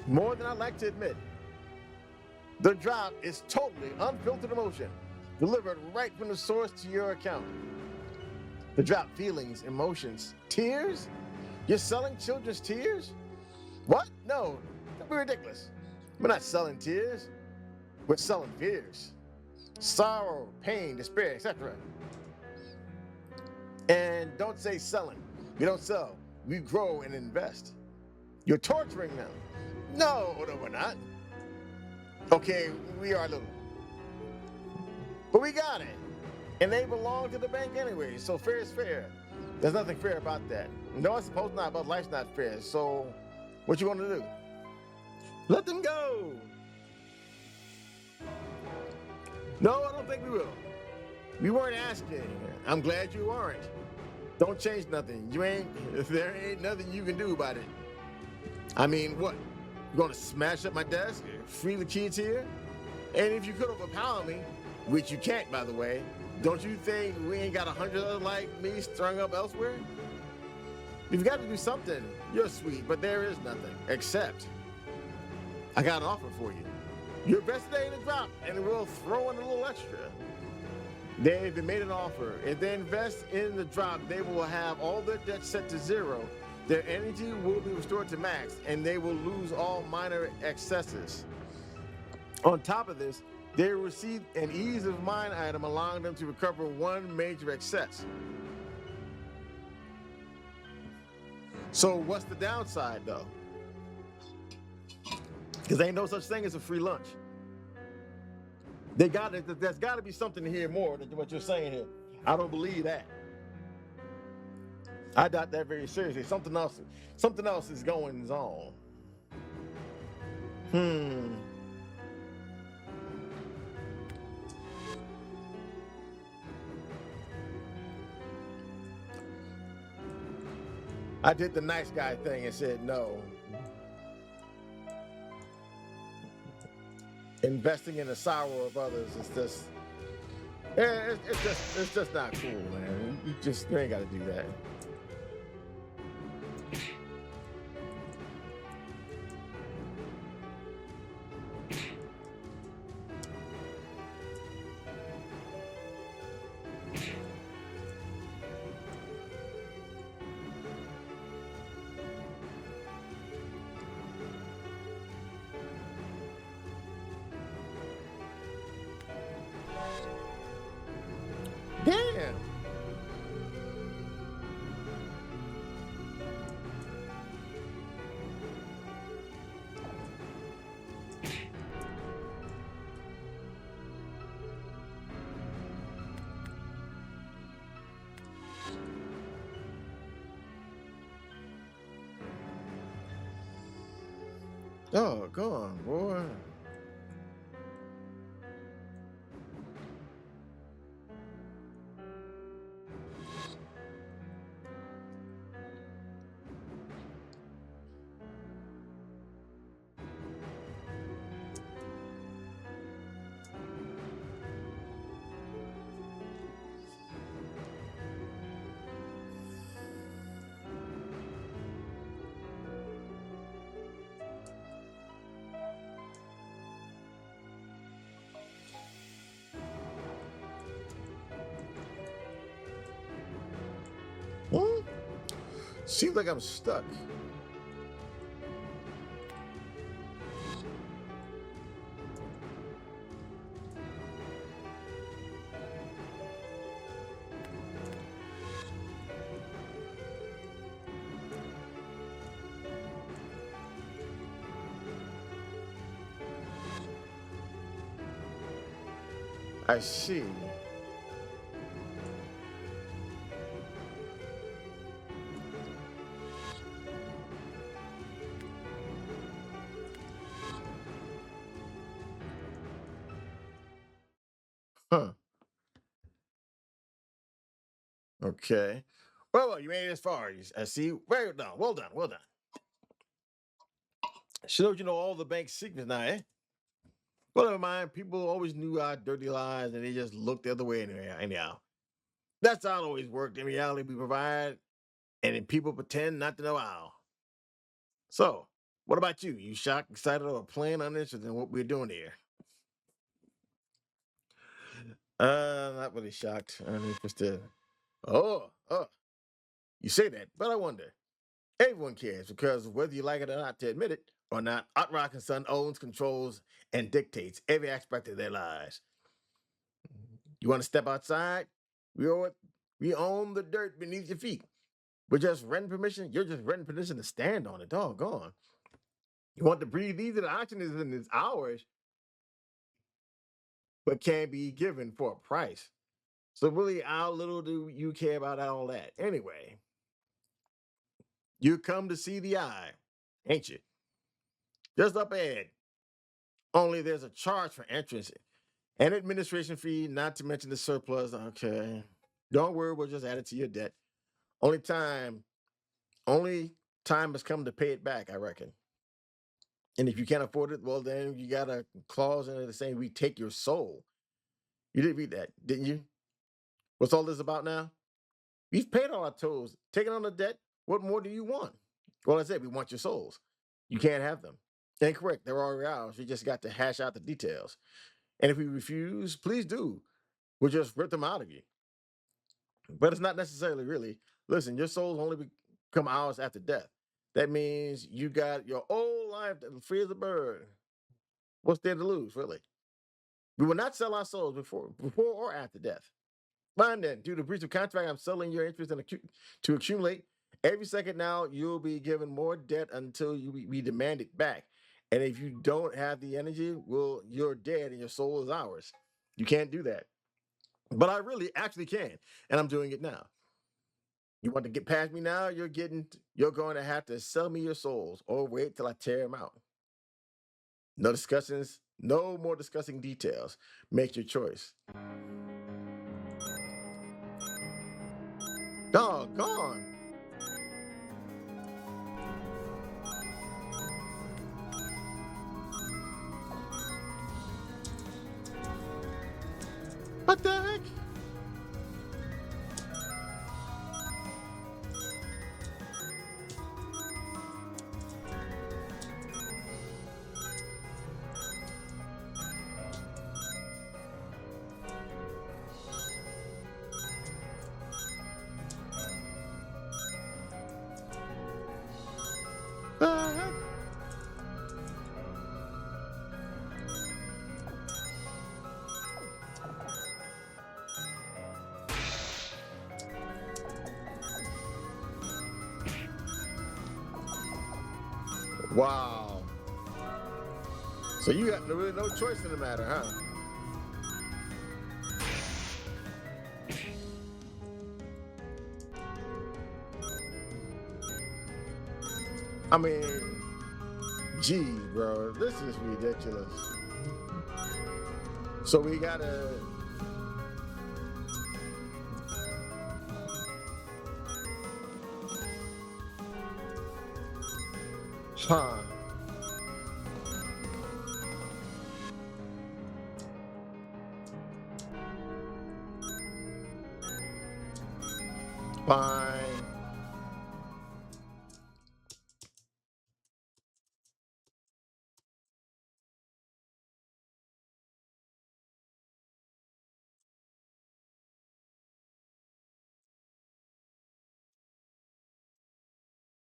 More than I'd like to admit. The drop is totally unfiltered emotion, delivered right from the source to your account. The drop feelings, emotions, tears? You're selling children's tears? What? No, that'd be ridiculous. We're not selling tears. We're selling fears. Sorrow, pain, despair, etc. And don't say selling. We don't sell. We grow and invest. You're torturing them. No, we're not. Okay, we are a little. But we got it. And they belong to the bank anyway, so fair is fair. There's nothing fair about that. No, I suppose not, but life's not fair. So what you gonna do? Let them go. No, I don't think we will. We weren't asking. I'm glad you aren't. Don't change nothing. There ain't nothing you can do about it. I mean, what? You gonna smash up my desk, free the kids here? And if you could overpower me, which you can't, by the way, don't you think we ain't got 100 others like me strung up elsewhere? You've got to do something. You're sweet, but there is nothing, except I got an offer for you. Your best day in the drop, and we'll throw in a little extra. They've made an offer. If they invest in the drop, they will have all their debts set to zero Their energy will be restored to max, and they will lose all minor excesses. On top of this, they will receive an ease of mind item, allowing them to recover one major excess. So what's the downside, though? Because ain't no such thing as a free lunch. There's got to be something here more than what you're saying here. I don't believe that. I doubt that very seriously. Something else is going on. I did the nice guy thing and said no. Investing in the sorrow of others is just, it's just not cool, man. You ain't got to do that. Damn. Oh, go on, boy. Hmm? Seems like I'm stuck. I see. Huh. Okay. Well, you made it as far. I see. Well done. Well done. Well done. Shows you know all the bank's secrets now, eh? Well, never mind. People always knew our dirty lies, and they just looked the other way anyway. Anyhow, that's how it always worked. In reality, we provide, and then people pretend not to know how. So, what about you? You shocked, excited, or plain uninterested in what we're doing here? Not really shocked, uninterested. Oh, you say that, but I wonder. Everyone cares because whether you like it or not to admit it or not, Art Rock and Son owns, controls, and dictates every aspect of their lives. You want to step outside? We own it. We own the dirt beneath your feet. We're just renting permission. You're just renting permission to stand on it. Doggone. You want to breathe easy? The oxygen is ours, but can be given for a price. So really, how little do you care about all that? Anyway, you come to see the eye, ain't you? Just up ahead. Only there's a charge for entrance and administration fee, not to mention the surplus. Okay. Don't worry, we'll just add it to your debt. Only time, only time has come to pay it back, I reckon. And if you can't afford it, well, then you got a clause in it saying we take your soul. You did read that, didn't you? What's all this about now? We've paid all our tolls, taken on the debt. What more do you want? Well, I said we want your souls. You can't have them. Incorrect. They're already ours. We just got to hash out the details. And if we refuse, please do. We'll just rip them out of you. But it's not necessarily really. Listen, your soul's only come hours after death. That means you got your whole life free as a bird. What's there to lose, really? We will not sell our souls before or after death. Fine then, due to breach of contract, I'm selling your interest to accumulate. Every second now, you'll be given more debt until we demand it back. And if you don't have the energy, well, you're dead and your soul is ours. You can't do that. But I really actually can. And I'm doing it now. You want to get past me now? You're going to have to sell me your souls or wait till I tear them out. No discussions, no more discussing details. Make your choice. Doggone. What the heck? The heck? Wow. So you got really no choice in the matter, huh? I mean, gee, bro, this is ridiculous. So we gotta. Huh. Fine.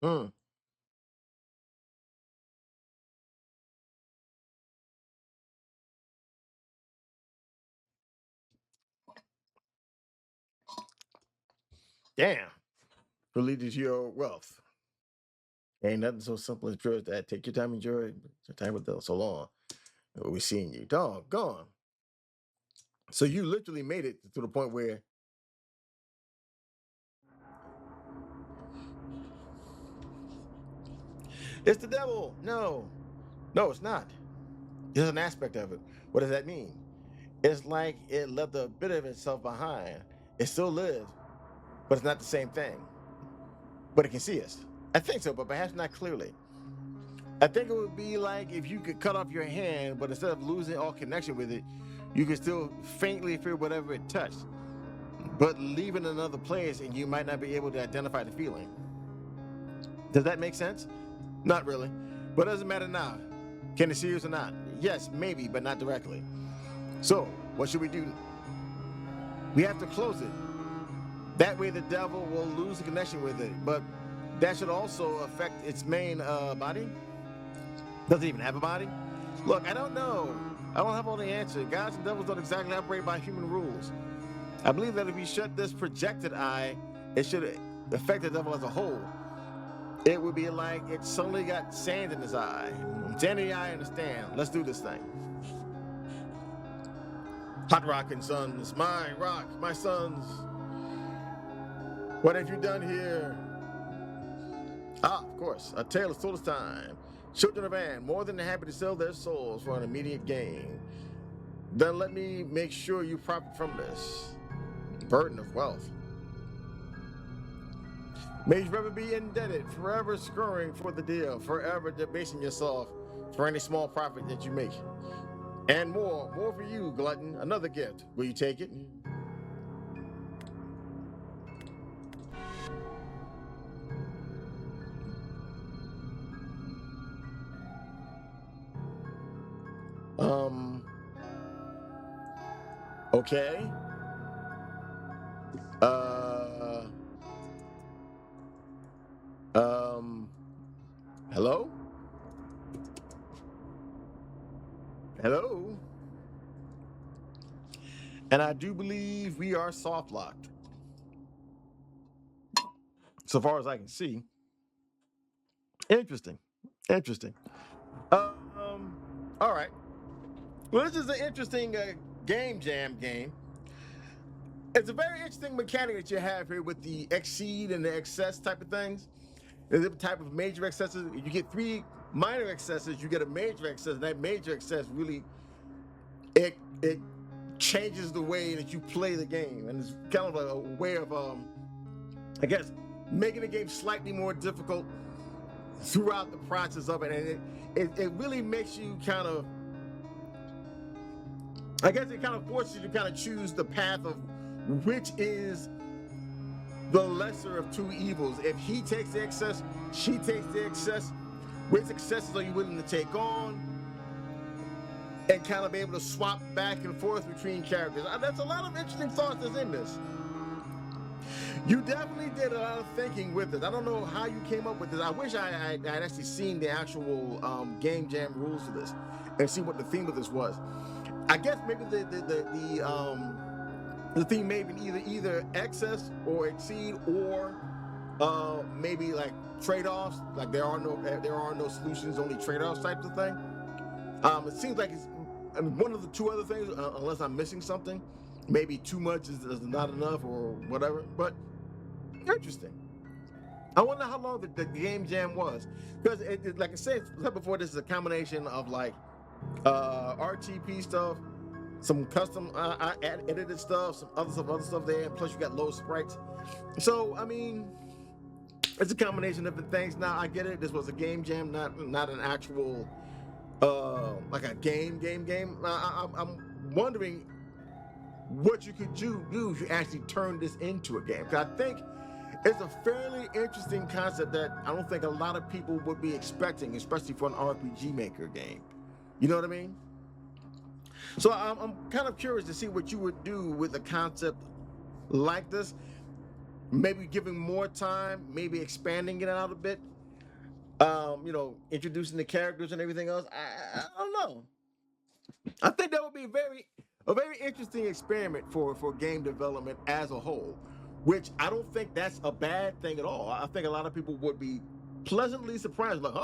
Hmm. Damn. Who leads to your wealth? Ain't nothing so simple as pure as that. Take your time, enjoy it. Your time with us so long. We seeing you. Doggone. So you literally made it to the point where it's the devil. No. No, it's not. There's an aspect of it. What does that mean? It's like it left a bit of itself behind. It still lives, but it's not the same thing. But it can see us. I think so, but perhaps not clearly. I think it would be like if you could cut off your hand, but instead of losing all connection with it, you could still faintly feel whatever it touched, but leave it in another place and you might not be able to identify the feeling. Does that make sense? Not really. But it doesn't matter now. Can it see us or not? Yes, maybe, but not directly. So, what should we do? We have to close it. That way the devil will lose the connection with it, but that should also affect its main body. Does it even have a body? Look, I don't know. I don't have all the answers. Gods and devils don't exactly operate by human rules. I believe that if we shut this projected eye, it should affect the devil as a whole. It would be like it suddenly got sand in his eye. Sand in the eye, I understand. Let's do this thing. Hot rockin' sons, my rock, my sons. What have you done here? Ah, of course, a tale as told as time. Children of Anne, more than happy to sell their souls for an immediate gain. Then let me make sure you profit from this burden of wealth. May you forever be indebted, forever screwing for the deal, forever debasing yourself for any small profit that you make. And more for you, glutton, another gift. Will you take it? Um, okay. Uh, Hello? Hello? And I do believe we are soft locked. So far as I can see. Interesting. Interesting. All right. Well, this is an interesting game jam game. It's a very interesting mechanic that you have here with the exceed and the excess type of things. There's a type of major excesses. You get 3 minor excesses, you get a major excess, and that major excess really it changes the way that you play the game, and it's kind of a way of I guess making the game slightly more difficult throughout the process of it, and it really makes you kind of, I guess it kind of forces you to kind of choose the path of which is the lesser of 2 evils. If he takes the excess, she takes the excess. Which excesses are you willing to take on? And kind of be able to swap back and forth between characters. That's a lot of interesting thoughts that's in this. You definitely did a lot of thinking with this. I don't know how you came up with this. I wish I had actually seen the actual game jam rules for this and see what the theme of this was. I guess maybe the theme may be either excess or exceed, or maybe like trade-offs. Like there are no solutions, only trade-offs types of thing. It seems like it's one of the 2 other things, unless I'm missing something. Maybe too much is not enough or whatever. But interesting. I wonder how long the game jam was, because like I said before, this is a combination of like RTP stuff, some custom edited stuff, some other stuff there, and plus you got low sprites. So I mean, it's a combination of different things. Now I get it. This was a game jam, not an actual like a game. I'm wondering what you could do if you actually turn this into a game. Because I think it's a fairly interesting concept that I don't think a lot of people would be expecting, especially for an RPG Maker game. You know what I mean? So I'm kind of curious to see what you would do with a concept like this. Maybe giving more time, maybe expanding it out a bit. Introducing the characters and everything else. I don't know. I think that would be a very interesting experiment for game development as a whole, which I don't think that's a bad thing at all. I think a lot of people would be pleasantly surprised, like,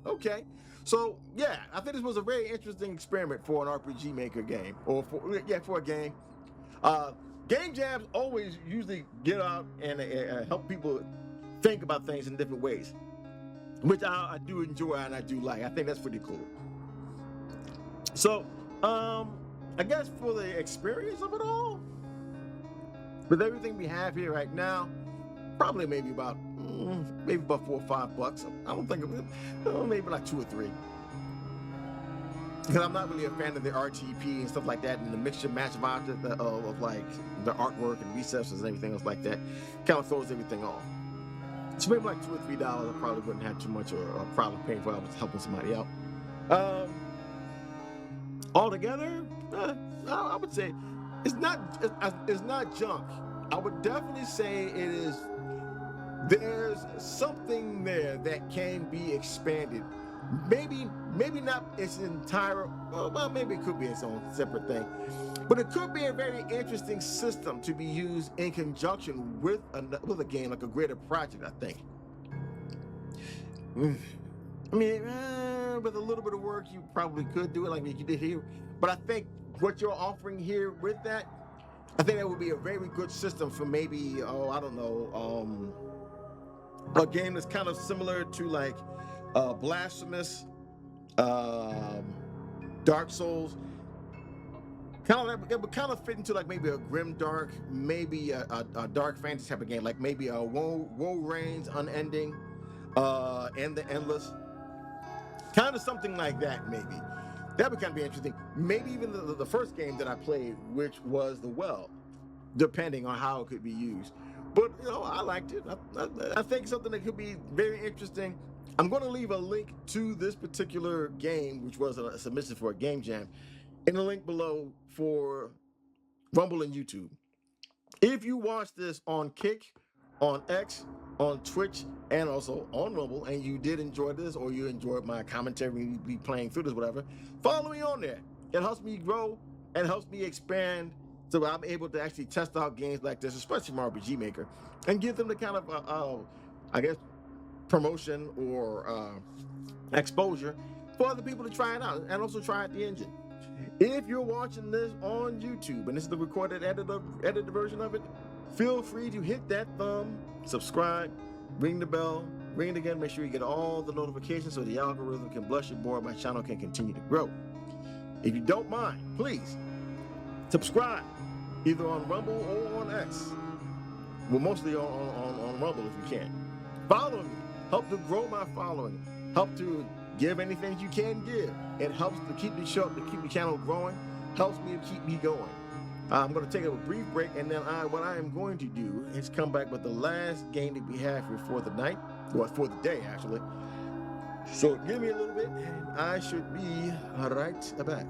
okay. So yeah, I think this was a very interesting experiment for an RPG Maker game, or for a game. Game jams always usually get out and help people think about things in different ways, which I do enjoy and I do like. I think that's pretty cool. So, I guess for the experience of it all, with everything we have here right now, probably maybe about $4 or $5. I don't think maybe like 2 or 3. Because I'm not really a fan of the RTP and stuff like that, and the mixture match vibe of like the artwork and recesses and everything else like that kind of throws everything off. So maybe like $2 or $3, I probably wouldn't have too much of a problem paying for it. I was helping somebody out. Altogether, I would say it's not junk. I would definitely say there's something there that can be expanded. Maybe not its entire, well, maybe it could be its own separate thing, but it could be a very interesting system to be used in conjunction with a game, like a greater project, I think. I mean, with a little bit of work, you probably could do it like you did here. But I think what you're offering here with that, I think that would be a very good system for maybe, I don't know, a game that's kind of similar to like Blasphemous, Dark Souls. It would kind of fit into like maybe a grim dark, maybe a dark fantasy type of game, like maybe a Woe Reigns Unending, and the Endless. Kind of something like that, maybe. That would kind of be interesting. Maybe even the first game that I played, which was The Well, depending on how it could be used. But, I liked it. I think something that could be very interesting. I'm going to leave a link to this particular game, which was a submission for a game jam, in the link below for Rumble and YouTube. If you watch this on Kick on X, on Twitch, and also on Rumble, and you did enjoy this, or you enjoyed my commentary, be playing through this, whatever, follow me on there. It helps me grow and helps me expand, so I'm able to actually test out games like this, especially my RPG Maker, and give them the kind of, I guess, promotion or exposure for other people to try it out, and also try out the engine. If you're watching this on YouTube, and this is the recorded edited version of it, feel free to hit that thumb, subscribe, ring the bell, ring it again, make sure you get all the notifications so the algorithm can bless your boy, my channel can continue to grow. If you don't mind, please subscribe, either on Rumble or on X. Well, mostly on Rumble if you can. Follow me, help to grow my following, help to give anything you can give. It helps to keep the show, to keep the channel growing, helps me to keep me going. I'm going to take a brief break, and then what I am going to do is come back with the last game that we have here for the night, or for the day, actually. So give me a little bit, and I should be right back.